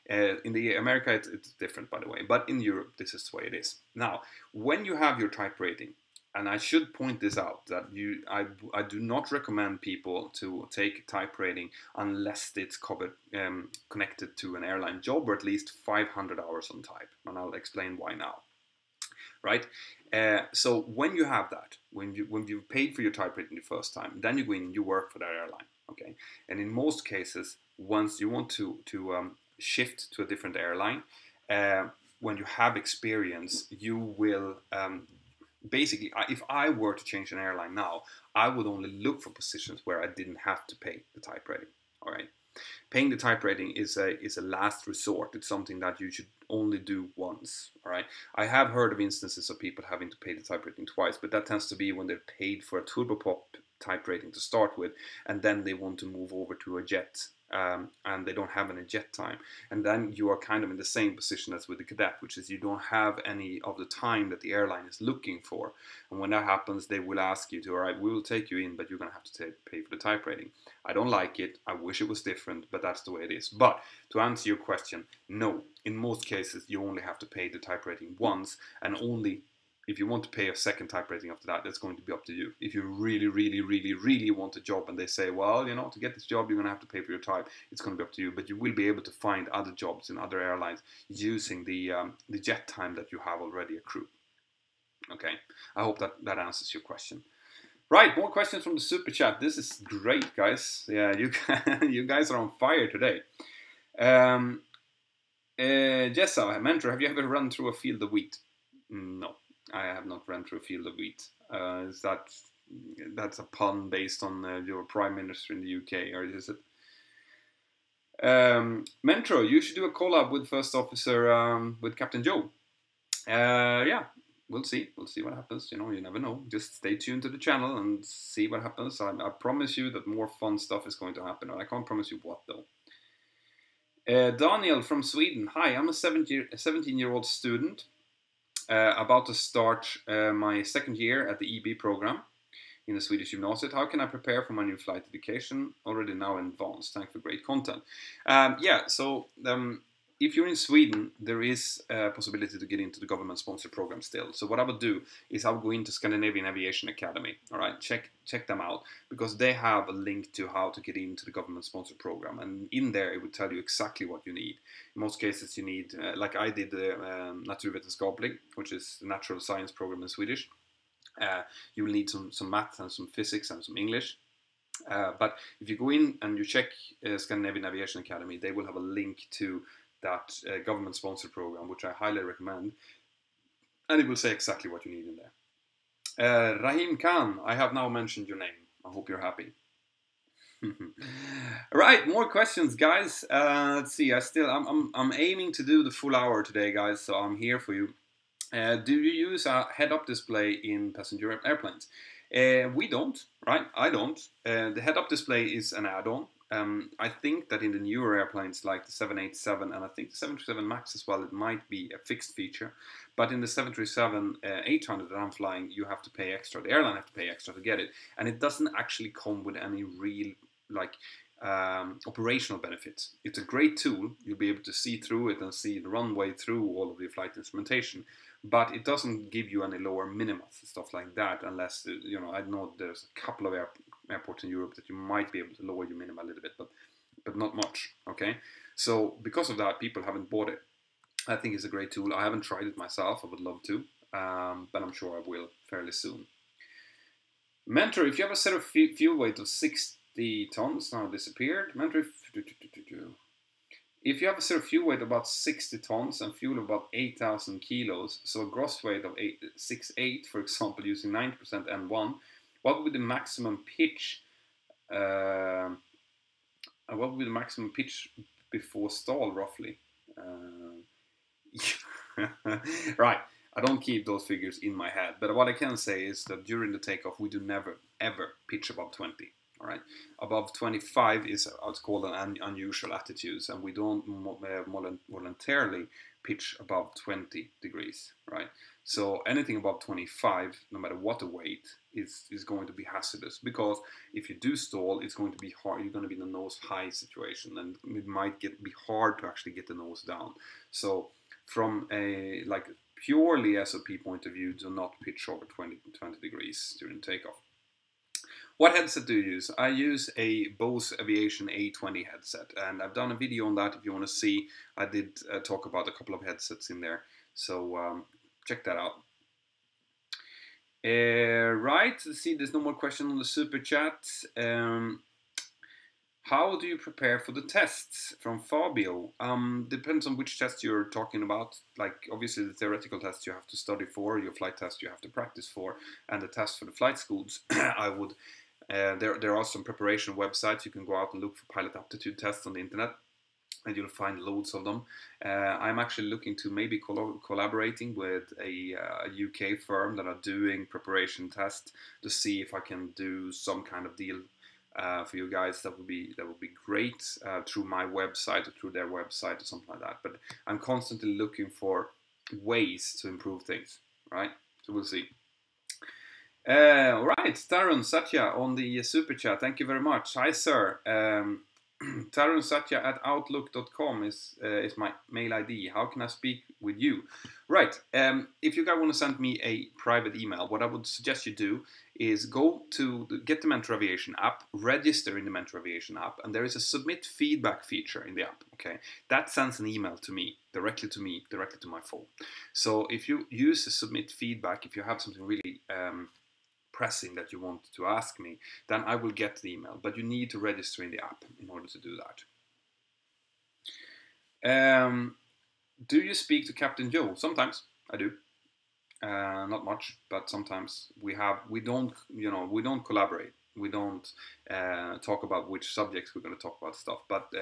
In the America, it's different, by the way. But in Europe, this is the way it is. Now, when you have your type rating, and I should point this out, that I do not recommend people to take type rating unless it's connected to an airline job or at least 500 hours on type. And I'll explain why now. Right? So when you have that, when you've paid for your type rating the first time, then you go in and you work for that airline. Okay? And in most cases, once you want to shift to a different airline, when you have experience, you will basically, if I were to change an airline now, I would only look for positions where I didn't have to pay the type rating. All right, paying the type rating is a last resort. It's something that you should only do once. All right, I have heard of instances of people having to pay the type rating twice, but that tends to be when they've paid for a turboprop type rating to start with, and then they want to move over to a jet. And they don't have any jet time, and then you are kind of in the same position as with the cadet, which is you don't have any of the time that the airline is looking for. And when that happens, they will ask you to, all right, we will take you in, but you're going to have to pay for the type rating. I don't like it. I wish it was different, but that's the way it is. But to answer your question, no. In most cases, you only have to pay the type rating once, and only if you want to pay a second type rating after that, that's going to be up to you. If you really, really, really, really want a job and they say, well, you know, to get this job, you're going to have to pay for your type, it's going to be up to you. But you will be able to find other jobs in other airlines using the jet time that you have already accrued. Okay, I hope that answers your question. Right, more questions from the super chat. This is great, guys. Yeah, you guys are on fire today. Jessa, Mentor, have you ever run through a field of wheat? No. I have not run through a field of wheat. Is that's a pun based on your prime minister in the UK, or is it? Mentor, you should do a collab with First Officer with Captain Joe. Yeah, we'll see. We'll see what happens. You know, you never know. Just stay tuned to the channel and see what happens. I promise you that more fun stuff is going to happen. I can't promise you what though. Daniel from Sweden. Hi, I'm a 17-year-old student. About to start my second year at the EB program in the Swedish gymnasiet. How can I prepare for my new flight education already now in advance? Thanks for great content. If you're in Sweden, there is a possibility to get into the government sponsored program still. So what I would do is I would go into Scandinavian Aviation Academy. All right, check them out, because they have a link to how to get into the government sponsored program, and in there it would tell you exactly what you need. In most cases, you need, like I did, the Naturvetenskaplig, which is the natural science program in Swedish. You will need some math and some physics and some English. But if you go in and you check Scandinavian Aviation Academy, they will have a link to that government-sponsored program, which I highly recommend, and it will say exactly what you need in there. Rahim Khan, I have now mentioned your name. I hope you're happy. Right, more questions, guys. Let's see. I'm aiming to do the full hour today, guys. So I'm here for you. Do you use a head-up display in passenger airplanes? We don't, right? I don't. The head-up display is an add-on. I think that in the newer airplanes like the 787 and I think the 737 MAX as well, it might be a fixed feature. But in the 737-800 that I'm flying, you have to pay extra. The airline have to pay extra to get it, and it doesn't actually come with any real like operational benefits. It's a great tool. You'll be able to see through it and see the runway through all of the flight instrumentation, but it doesn't give you any lower minimas and stuff like that, unless I know there's a couple of airports in Europe that you might be able to lower your minima a little bit, but not much. Okay, so because of that, people haven't bought it. I think it's a great tool. I haven't tried it myself. I would love to, but I'm sure I will fairly soon. Mentor, if you have a set of fuel weight of 60 tons, now disappeared. Mentor, if you have a set of fuel weight of about 60 tons and fuel of about 8,000 kilos, so a gross weight of 6.8, for example, using 90% N1, what would be the maximum pitch? What would be the maximum pitch before stall, roughly? Right. I don't keep those figures in my head, but what I can say is that during the takeoff, we do never ever pitch above 20. All right, above 25 is what's called an unusual attitudes, and we don't voluntarily pitch above 20 degrees, right? So anything above 25, no matter what the weight, is going to be hazardous, because if you do stall, it's going to be hard. You're going to be in a nose high situation, and it might be hard to actually get the nose down. So from a purely SOP point of view, do not pitch over 20 degrees during takeoff. What headset do you use? I use a Bose Aviation A20 headset, and I've done a video on that if you want to see. I did talk about a couple of headsets in there, so check that out. Right, let's see, there's no more question on the super chat. How do you prepare for the tests? From Fabio. Depends on which test you're talking about. Like, obviously the theoretical test you have to study for, your flight test you have to practice for, and the test for the flight schools, I would. There are some preparation websites. You can go out and look for pilot aptitude tests on the internet, and you'll find loads of them. I'm actually looking to maybe collaborating with a UK firm that are doing preparation tests to see if I can do some kind of deal for you guys. That would be great, through my website or through their website or something like that. But I'm constantly looking for ways to improve things, right? So we'll see. All right, Tarun Satya on the super chat. Thank you very much. Hi, sir. Tarun Satya at outlook.com is my mail ID. How can I speak with you? Right. If you guys want to send me a private email, what I would suggest you do is go to get the Mentour Aviation app, register in the Mentour Aviation app, and there is a submit feedback feature in the app. Okay, that sends an email to me, directly to my phone. So if you use the submit feedback, if you have something really pressing that you want to ask me, then I will get the email. But you need to register in the app in order to do that. Do you speak to Captain Joe? Sometimes I do. Not much, but sometimes we don't collaborate. We don't talk about which subjects we're going to talk about stuff. But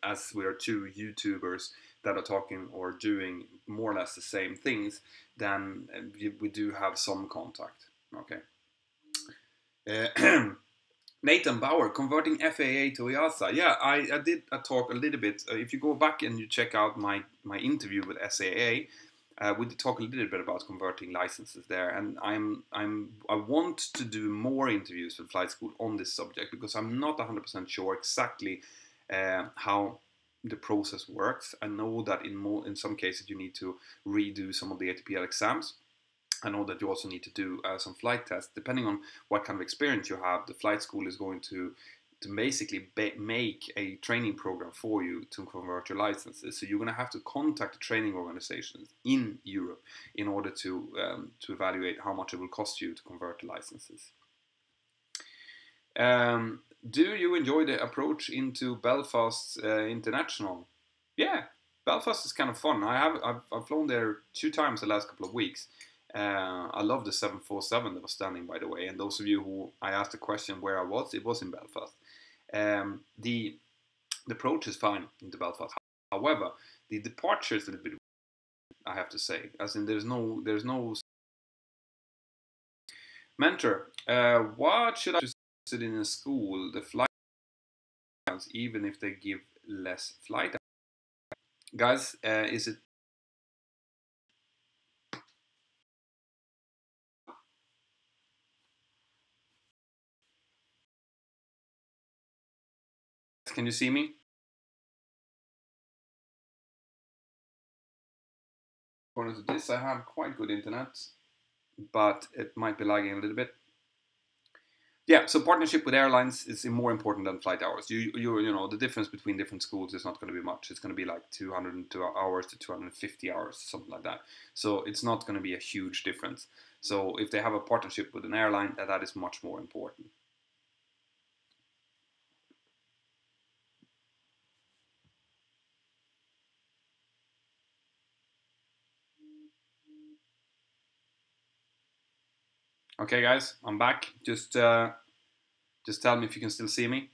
as we are two YouTubers that are talking or doing more or less the same things, then we do have some contact. Okay. Nathan Bauer, converting FAA to EASA. Yeah, I did talk a little bit. If you go back and you check out my interview with SAA, we did talk a little bit about converting licenses there, and I want to do more interviews with flight school on this subject, because I'm not 100% sure exactly how the process works. I know that in some cases you need to redo some of the ATPL exams. I know that you also need to do some flight tests. Depending on what kind of experience you have, the flight school is going to basically make a training program for you to convert your licenses. So you're going to have to contact the training organizations in Europe in order to evaluate how much it will cost you to convert the licenses. Do you enjoy the approach into Belfast International? Yeah, Belfast is kind of fun. I've flown there 2 times the last couple of weeks. I love the 747 that was standing, by the way. And those of you who I asked the question where I was, it was in Belfast. The approach is fine into Belfast. However, the departure is a little bit, I have to say. As in, there's no Mentor. What should I do in a school? The flight even if they give less flight. Guys, is it? Can you see me? According to this, I have quite good internet, but it might be lagging a little bit. Yeah, so partnership with airlines is more important than flight hours. You know, the difference between different schools is not going to be much. It's going to be like 202 hours to 250 hours, something like that. So it's not going to be a huge difference. So if they have a partnership with an airline, that is much more important. Okay, guys, I'm back. Just tell me if you can still see me.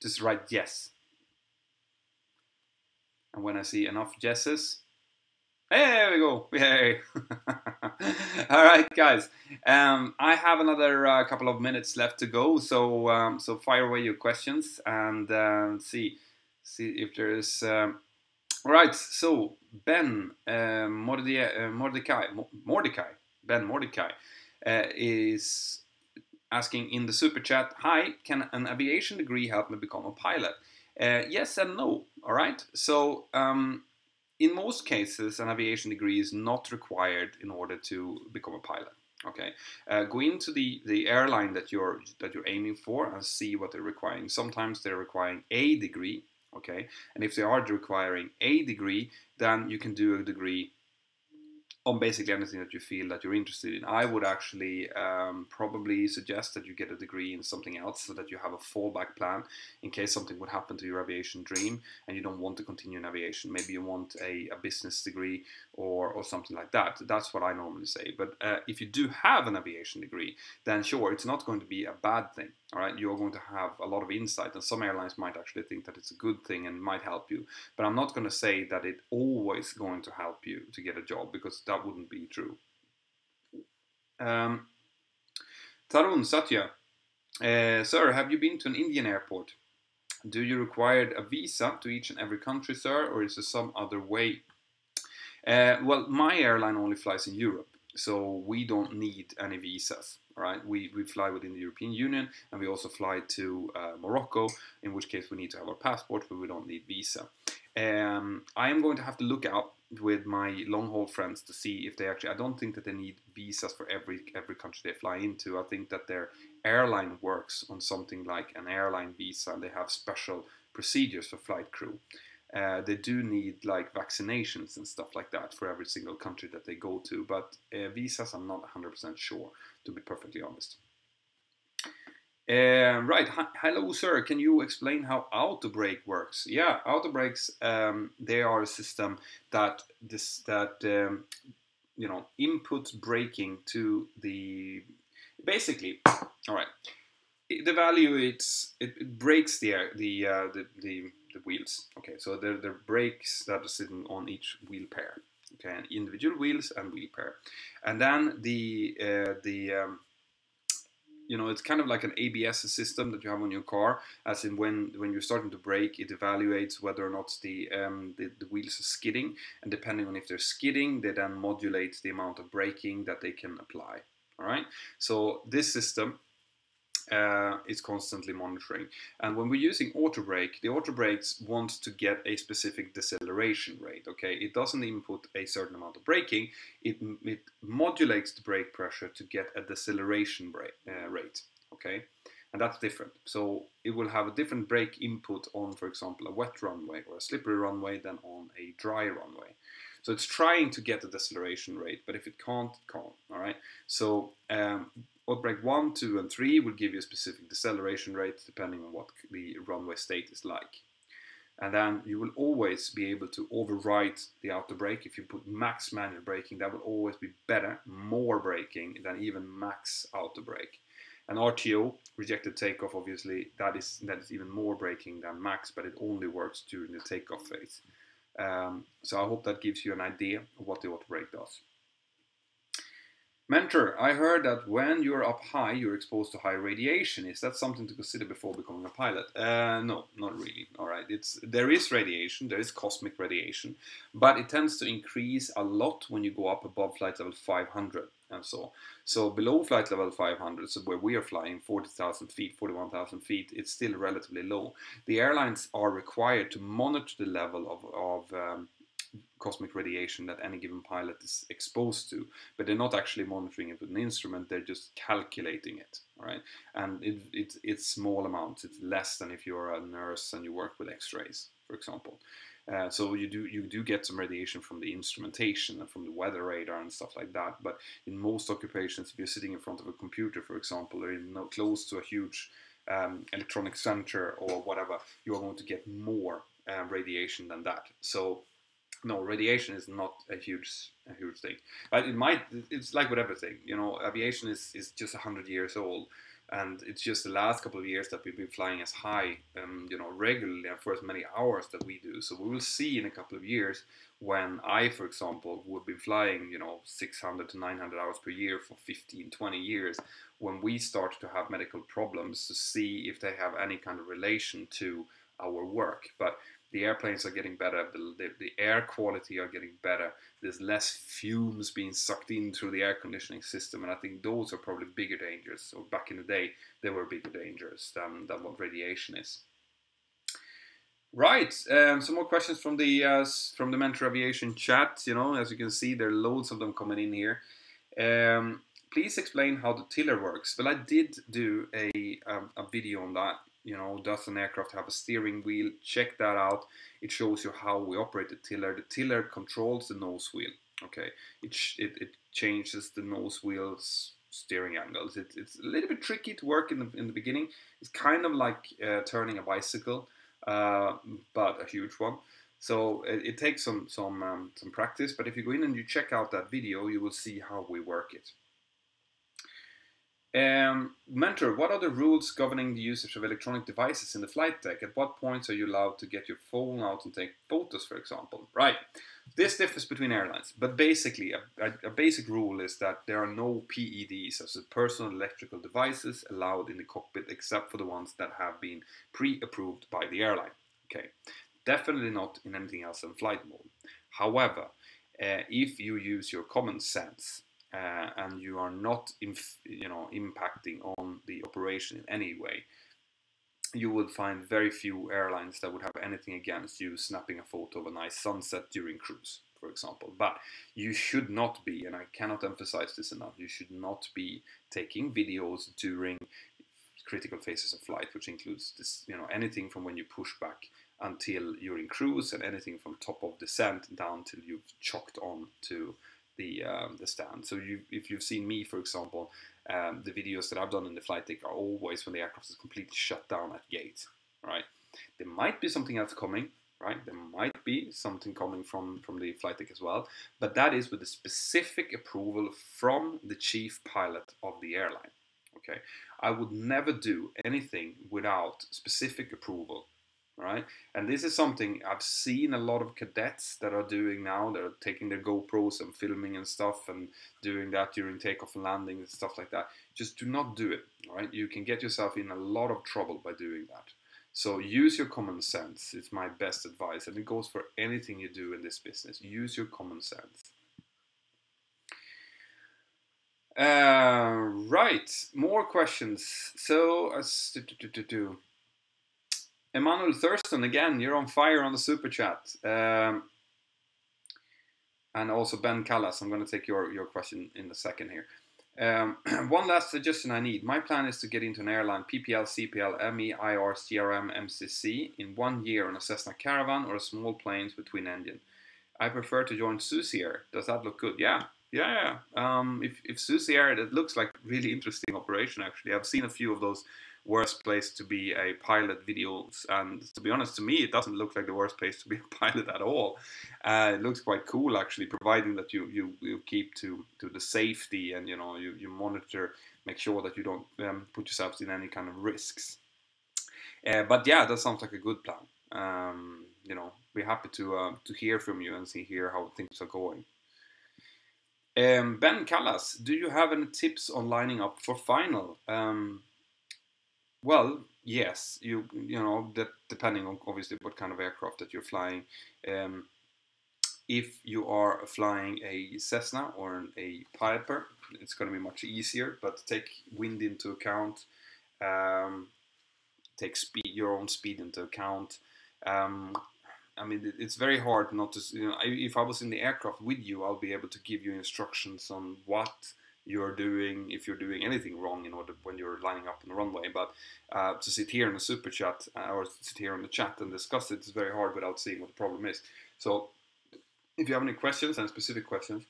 Just write yes. And when I see enough yeses, hey, there we go. Yay. All right, guys. I have another couple of minutes left to go, so fire away your questions and see if there is. All right. So Ben Mordecai is asking in the super chat. Hi, can an aviation degree help me become a pilot? Yes and no. All right. So in most cases, an aviation degree is not required in order to become a pilot. Okay, go into the airline that you're aiming for and see what they're requiring. Sometimes they're requiring a degree. Okay, and if they are requiring a degree, then you can do a degree on basically anything that you feel that you're interested in. I would actually probably suggest that you get a degree in something else so that you have a fallback plan in case something would happen to your aviation dream and you don't want to continue in aviation. Maybe you want a business degree or something like that. That's what I normally say. But if you do have an aviation degree, then sure, it's not going to be a bad thing. All right, you're going to have a lot of insight, and some airlines might actually think that it's a good thing and might help you. But I'm not going to say that it's always going to help you to get a job, because that wouldn't be true. Tarun Satya, sir, have you been to an Indian airport? Do you require a visa to each and every country, sir, or is there some other way? Well, my airline only flies in Europe, so we don't need any visas. All right, we fly within the European Union, and we also fly to Morocco, in which case we need to have our passport, but we don't need visa. I am going to have to look out with my long haul friends to see if they actually. I don't think that they need visas for every country they fly into. I think that their airline works on something like an airline visa, and they have special procedures for flight crew. They do need like vaccinations and stuff like that for every single country that they go to, but visas I'm not 100% sure, to be perfectly honest. Right, hello sir, can you explain how auto brake works? Yeah, auto brakes, they are a system that inputs braking to the, basically, all right, the value, it breaks the wheels. Okay, so there are brakes that are sitting on each wheel pair. Okay, and individual wheels and wheel pair, and then it's kind of like an ABS system that you have on your car, as in when you're starting to brake, it evaluates whether or not the wheels are skidding, and depending on if they're skidding, they then modulate the amount of braking that they can apply. All right, so this system is constantly monitoring. And when we're using auto brake, the auto brakes want to get a specific deceleration rate. Okay, it doesn't input a certain amount of braking, it modulates the brake pressure to get a deceleration rate. Okay, and that's different. So it will have a different brake input on, for example, a wet runway or a slippery runway than on a dry runway. So it's trying to get a deceleration rate, but if it can't, it can't. All right. So auto brake 1, 2, and 3 will give you a specific deceleration rate depending on what the runway state is like. And then you will always be able to override the auto brake. If you put max manual braking, that will always be better, more braking than even max auto brake. And RTO, rejected takeoff, obviously, that is even more braking than max, but it only works during the takeoff phase. So I hope that gives you an idea of what the auto brake does. Mentor, I heard that when you're up high, you're exposed to high radiation. Is that something to consider before becoming a pilot? No, not really. All right, there is radiation, there is cosmic radiation, but it tends to increase a lot when you go up above flight level 500 and so below flight level 500, so where we are flying 40,000 feet, 41,000 feet, it's still relatively low. The airlines are required to monitor the level of cosmic radiation that any given pilot is exposed to, but they're not actually monitoring it with an instrument, they're just calculating it, right? And it's small amounts, it's less than if you're a nurse and you work with x-rays, for example. So you do get some radiation from the instrumentation and from the weather radar and stuff like that, but in most occupations, if you're sitting in front of a computer, for example, or close to a huge electronic center or whatever, you're going to get more radiation than that. So no, radiation is not a huge thing. But it's like with everything, you know, aviation is just 100 years old, and it's just the last couple of years that we've been flying as high, you know, regularly and for as many hours that we do. So we will see in a couple of years when I, for example, would be flying, you know, 600 to 900 hours per year for 15, 20 years, when we start to have medical problems, to see if they have any kind of relation to our work. But the airplanes are getting better, the air quality are getting better, there's less fumes being sucked in through the air conditioning system, and I think those are probably bigger dangers. So back in the day, they were bigger dangers than what radiation is. Right, some more questions from the Mentor Aviation chat. You know, as you can see, there are loads of them coming in here. Please explain how the tiller works. Well, I did do a video on that. You know, does an aircraft have a steering wheel? Check that out. It shows you how we operate the tiller. The tiller controls the nose wheel. Okay, it changes the nose wheel's steering angles. It's a little bit tricky to work in the beginning. It's kind of like turning a bicycle, but a huge one. So it takes some practice. But if you go in and you check out that video, you will see how we work it. Mentor, what are the rules governing the usage of electronic devices in the flight deck? At what points are you allowed to get your phone out and take photos, for example? Right. This differs between airlines, but basically a basic rule is that there are no PEDs, as personal electrical devices, allowed in the cockpit except for the ones that have been pre-approved by the airline. Okay. Definitely not in anything else than flight mode. However, if you use your common sense, and you are not impacting on the operation in any way, you would find very few airlines that would have anything against you snapping a photo of a nice sunset during cruise, for example. But you should not be, and I cannot emphasize this enough, you should not be taking videos during critical phases of flight, which includes this, anything from when you push back until you're in cruise, and anything from top of descent down till you've chocked on to the stand. So if you've seen me, for example, the videos that I've done in the flight deck are always when the aircraft is completely shut down at gate, right? There might be something else coming, right? There might be something coming from the flight deck as well, but that is with the specific approval from the chief pilot of the airline, okay? I would never do anything without specific approval. Right, and this is something I've seen a lot of cadets that are doing now. They're taking their GoPros and filming and stuff, and doing that during takeoff and landing and stuff like that. Just do not do it. All right, you can get yourself in a lot of trouble by doing that. So use your common sense. It's my best advice, and it goes for anything you do in this business. Use your common sense. Right, more questions. So Emmanuel Thurston, again, you're on fire on the super chat. And also Ben Callas, I'm going to take your question in a second here. One last suggestion I need. My plan is to get into an airline, PPL, CPL, ME, IR, CRM, MCC, in 1 year on a Cessna Caravan or a small planes with twin engine. I prefer to join Susier. Does that look good? Yeah. If Susier, that looks like really interesting operation, actually. I've seen a few of those worst place to be a pilot videos, and to be honest, to me it doesn't look like the worst place to be a pilot at all. It looks quite cool, actually, providing that you keep to the safety, and you monitor, make sure that you don't put yourselves in any kind of risks. But yeah, that sounds like a good plan. We're happy to hear from you and see here how things are going. Ben Callas, do you have any tips on lining up for final? Well, yes. You know that depending on obviously what kind of aircraft that you're flying. If you are flying a Cessna or a Piper, it's going to be much easier. But take wind into account. Um, Take speed, your own speed into account. Um, I mean, it's very hard not to. If I was in the aircraft with you, I'll be able to give you instructions on what you're doing if you're doing anything wrong in order when you're lining up on the runway. But to sit here in the super chat or sit here in the chat and discuss it, it's very hard without seeing what the problem is. So if you have any questions and specific questions,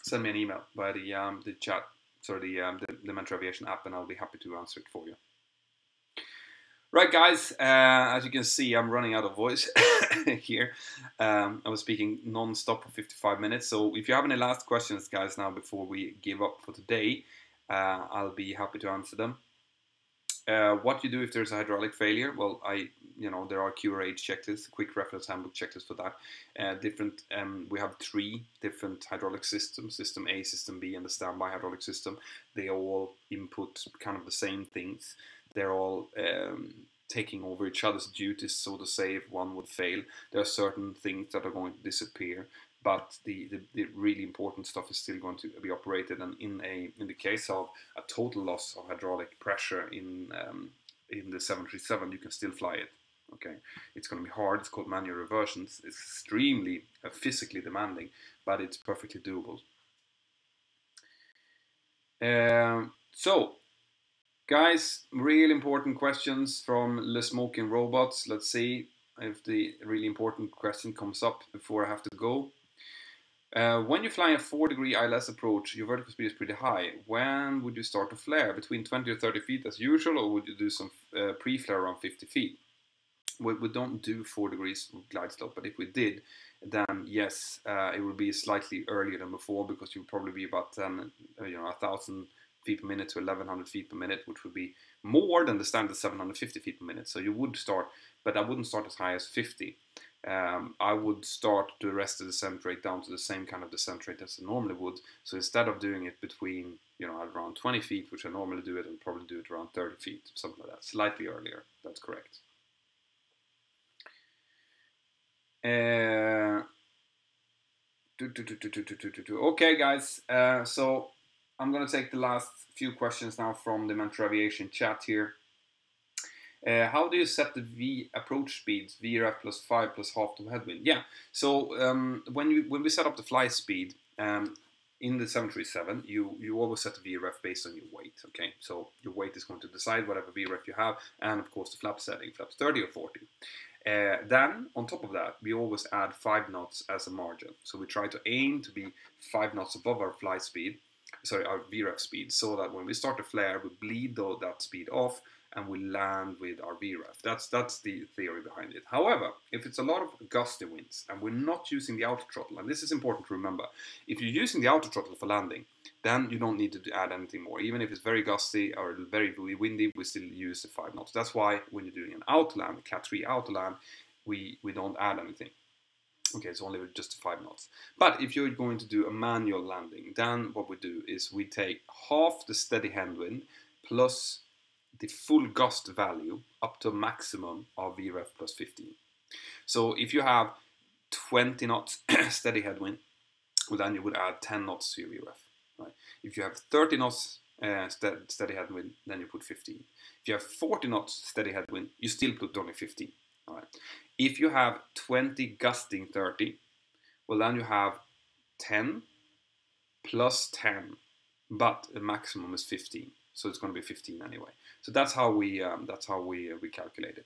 send me an email via the chat, sorry, the Mentour Aviation app, and I'll be happy to answer it for you. Right, guys, as you can see, I'm running out of voice here. I was speaking non-stop for 55 minutes. So if you have any last questions, guys, now before we give up for today, I'll be happy to answer them. What you do if there's a hydraulic failure? Well, there are QRH checklists, quick reference handbook checklists for that. We have 3 different hydraulic systems: System A, System B, and the standby hydraulic system. They all input kind of the same things. They're all taking over each other's duties, so to say. If one would fail, there are certain things that are going to disappear, but the really important stuff is still going to be operated. And in the case of a total loss of hydraulic pressure in the 737, you can still fly it. Okay, it's going to be hard. It's called manual reversions. It's extremely physically demanding, but it's perfectly doable. So, guys, really important questions from Le Smoking Robots. Let's see if the really important question comes up before I have to go. When you fly a 4-degree ILS approach, your vertical speed is pretty high. When would you start to flare? Between 20 or 30 feet as usual, or would you do some pre-flare around 50 feet? We don't do 4 degrees glide slope, but if we did, then yes, it would be slightly earlier than before, because you would probably be about 1,000 feet per minute to 1,100 feet per minute, which would be more than the standard 750 feet per minute. So you would start, but I wouldn't start as high as 50. I would start the rest of the descent rate down to the same kind of descent rate as I normally would. So instead of doing it between, around 20 feet, which I normally do it, I'll probably do it around 30 feet, something like that, slightly earlier. That's correct. Okay, guys, so I'm going to take the last few questions now from the Mentour Aviation chat here. How do you set the V approach speeds, VRF plus 5 plus half the headwind? Yeah, so when we set up the fly speed in the 737, you always set the VRF based on your weight, okay? So your weight is going to decide whatever VRF you have, and of course the flap setting, flaps 30 or 40. Then, on top of that, we always add 5 knots as a margin. So we try to aim to be 5 knots above our fly speed, our VREF speed, so that when we start to flare, we bleed that speed off and we land with our VREF. That's the theory behind it. However, if it's a lot of gusty winds and we're not using the auto throttle, and this is important to remember, if you're using the auto throttle for landing, then you don't need to add anything more. Even if it's very gusty or very windy, we still use the 5 knots. That's why when you're doing an autoland, Cat 3 autoland, we don't add anything. Okay, it's only just 5 knots. But if you're going to do a manual landing, then what we do is we take half the steady headwind plus the full gust value up to a maximum of VREF plus 15. So if you have 20 knots steady headwind, well, then you would add 10 knots to your VREF. Right? If you have 30 knots steady headwind, then you put 15. If you have 40 knots steady headwind, you still put only 15. All right. If you have 20 gusting 30, well, then you have 10 plus 10, but the maximum is 15. So it's going to be 15 anyway. So that's how we calculate it.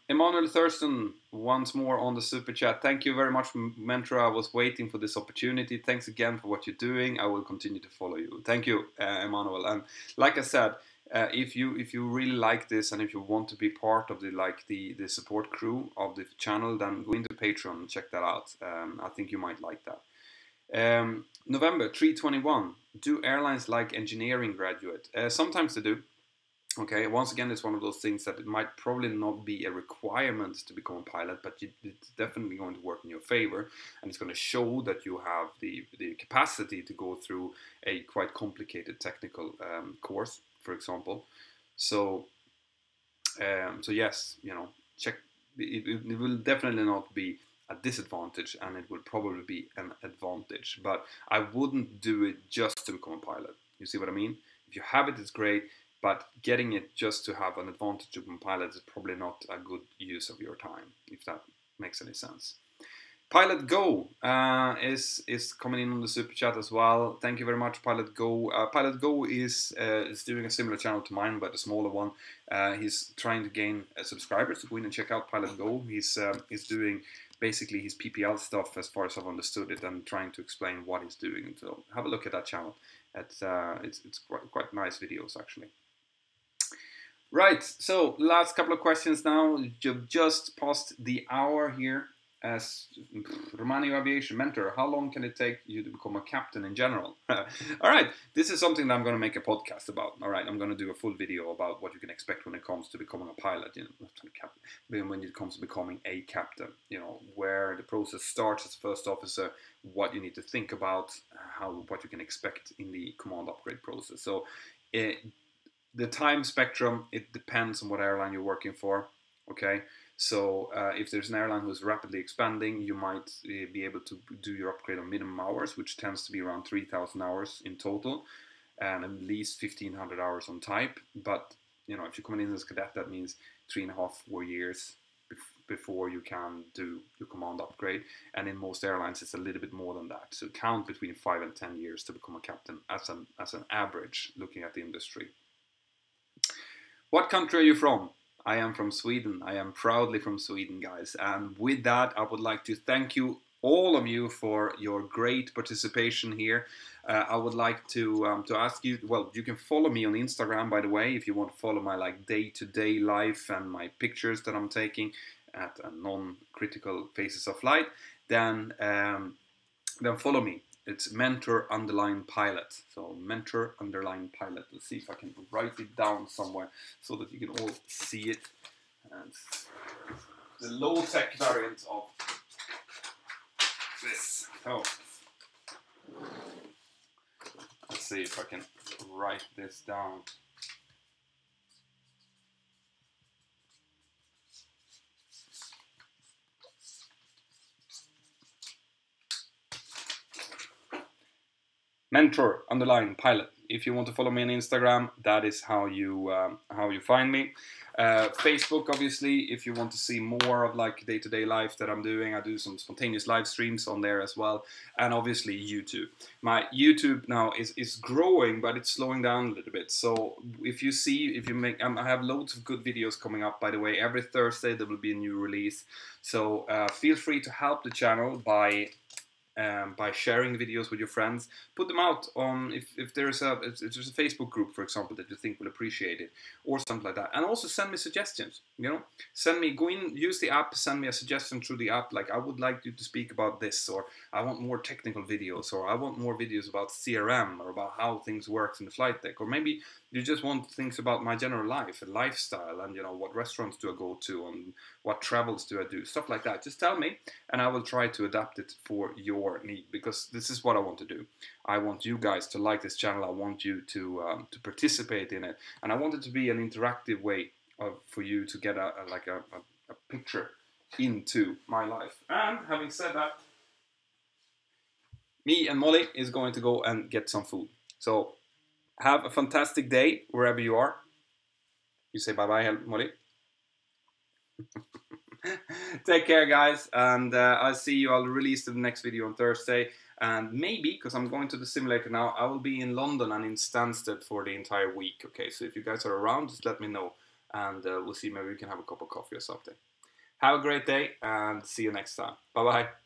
Emmanuel Thurston, once more on the super chat. Thank you very much, Mentor. I was waiting for this opportunity. Thanks again for what you're doing. I will continue to follow you. Thank you, Emmanuel. And like I said, if you really like this and if you want to be part of the support crew of the channel, then go into Patreon and check that out. I think you might like that. November 321. Do airlines like engineering graduate? Sometimes they do. Okay, once again, it's one of those things that it might probably not be a requirement to become a pilot, but it's definitely going to work in your favor, and it's going to show that you have the capacity to go through a quite complicated technical course, for example. So, so yes, you know, check. It will definitely not be a disadvantage, and it will probably be an advantage. But I wouldn't do it just to become a pilot. You see what I mean? If you have it, it's great. But getting it just to have an advantage to become a pilot is probably not a good use of your time, if that makes any sense. Pilot Go is coming in on the super chat as well. Thank you very much, Pilot Go. Pilot Go is doing a similar channel to mine, but a smaller one. He's trying to gain subscribers. So go in and check out Pilot Go. He's doing basically his PPL stuff as far as I've understood it, and trying to explain what he's doing. So have a look at that channel. It's quite nice videos actually. Right, so last couple of questions now. You've just passed the hour here. As Romano Aviation Mentor, how long can it take you to become a captain in general? All right, this is something that I'm going to make a podcast about. All right, I'm going to do a full video about what you can expect when it comes to becoming a pilot, you know, not a captain, but when it comes to becoming a captain, you know, where the process starts as first officer, what you need to think about, what you can expect in the command upgrade process. So the time spectrum, it depends on what airline you're working for, okay? So if there's an airline who's rapidly expanding, you might be able to do your upgrade on minimum hours, which tends to be around 3,000 hours in total, and at least 1,500 hours on type. But you know, if you're coming in as a cadet, that means 3.5, 4 years before you can do your command upgrade. And in most airlines, it's a little bit more than that. So count between 5 and 10 years to become a captain as an average, looking at the industry. What country are you from? I am from Sweden. I am proudly from Sweden, guys. And with that, I would like to thank you, all of you, for your great participation here. I would like to ask you, well, you can follow me on Instagram, by the way, if you want to follow my like day-to-day life and my pictures that I'm taking at a non-critical phases of flight, then follow me. It's Mentor _ pilot. So Mentor _ pilot. Let's see if I can write it down somewhere so that you can all see it. And the low-tech variant of this. Oh, let's see if I can write this down. Mentor _ pilot. If you want to follow me on Instagram, that is how you find me. Facebook, obviously, if you want to see more of like day-to-day life that I'm doing, I do some spontaneous live streams on there as well. And obviously YouTube. My YouTube now is growing, but it's slowing down a little bit. So I have loads of good videos coming up, by the way. Every Thursday there will be a new release. So feel free to help the channel by sharing videos with your friends. Put them out on if there's a Facebook group, for example, that you think will appreciate it, or something like that. And also send me suggestions. You know, go in, use the app, send me a suggestion through the app. Like, I would like you to speak about this, or I want more technical videos, or I want more videos about CRM, or about how things work in the flight deck, or maybe you just want things about my general life and lifestyle, and you know, what restaurants do I go to, and what travels do I do, stuff like that. Just tell me, and I will try to adapt it for your need, because this is what I want to do. I want you guys to like this channel. I want you to participate in it, and I want it to be an interactive way for you to get a picture into my life. And having said that, me and Molly is going to go and get some food. So have a fantastic day wherever you are. You say bye-bye, Molly. Take care, guys, and I'll see you. I'll release the next video on Thursday, and maybe, because I'm going to the simulator now, I will be in London and in Stansted for the entire week. Okay, so if you guys are around, just let me know, and we'll see. Maybe we can have a cup of coffee or something. Have a great day, and see you next time. Bye-bye.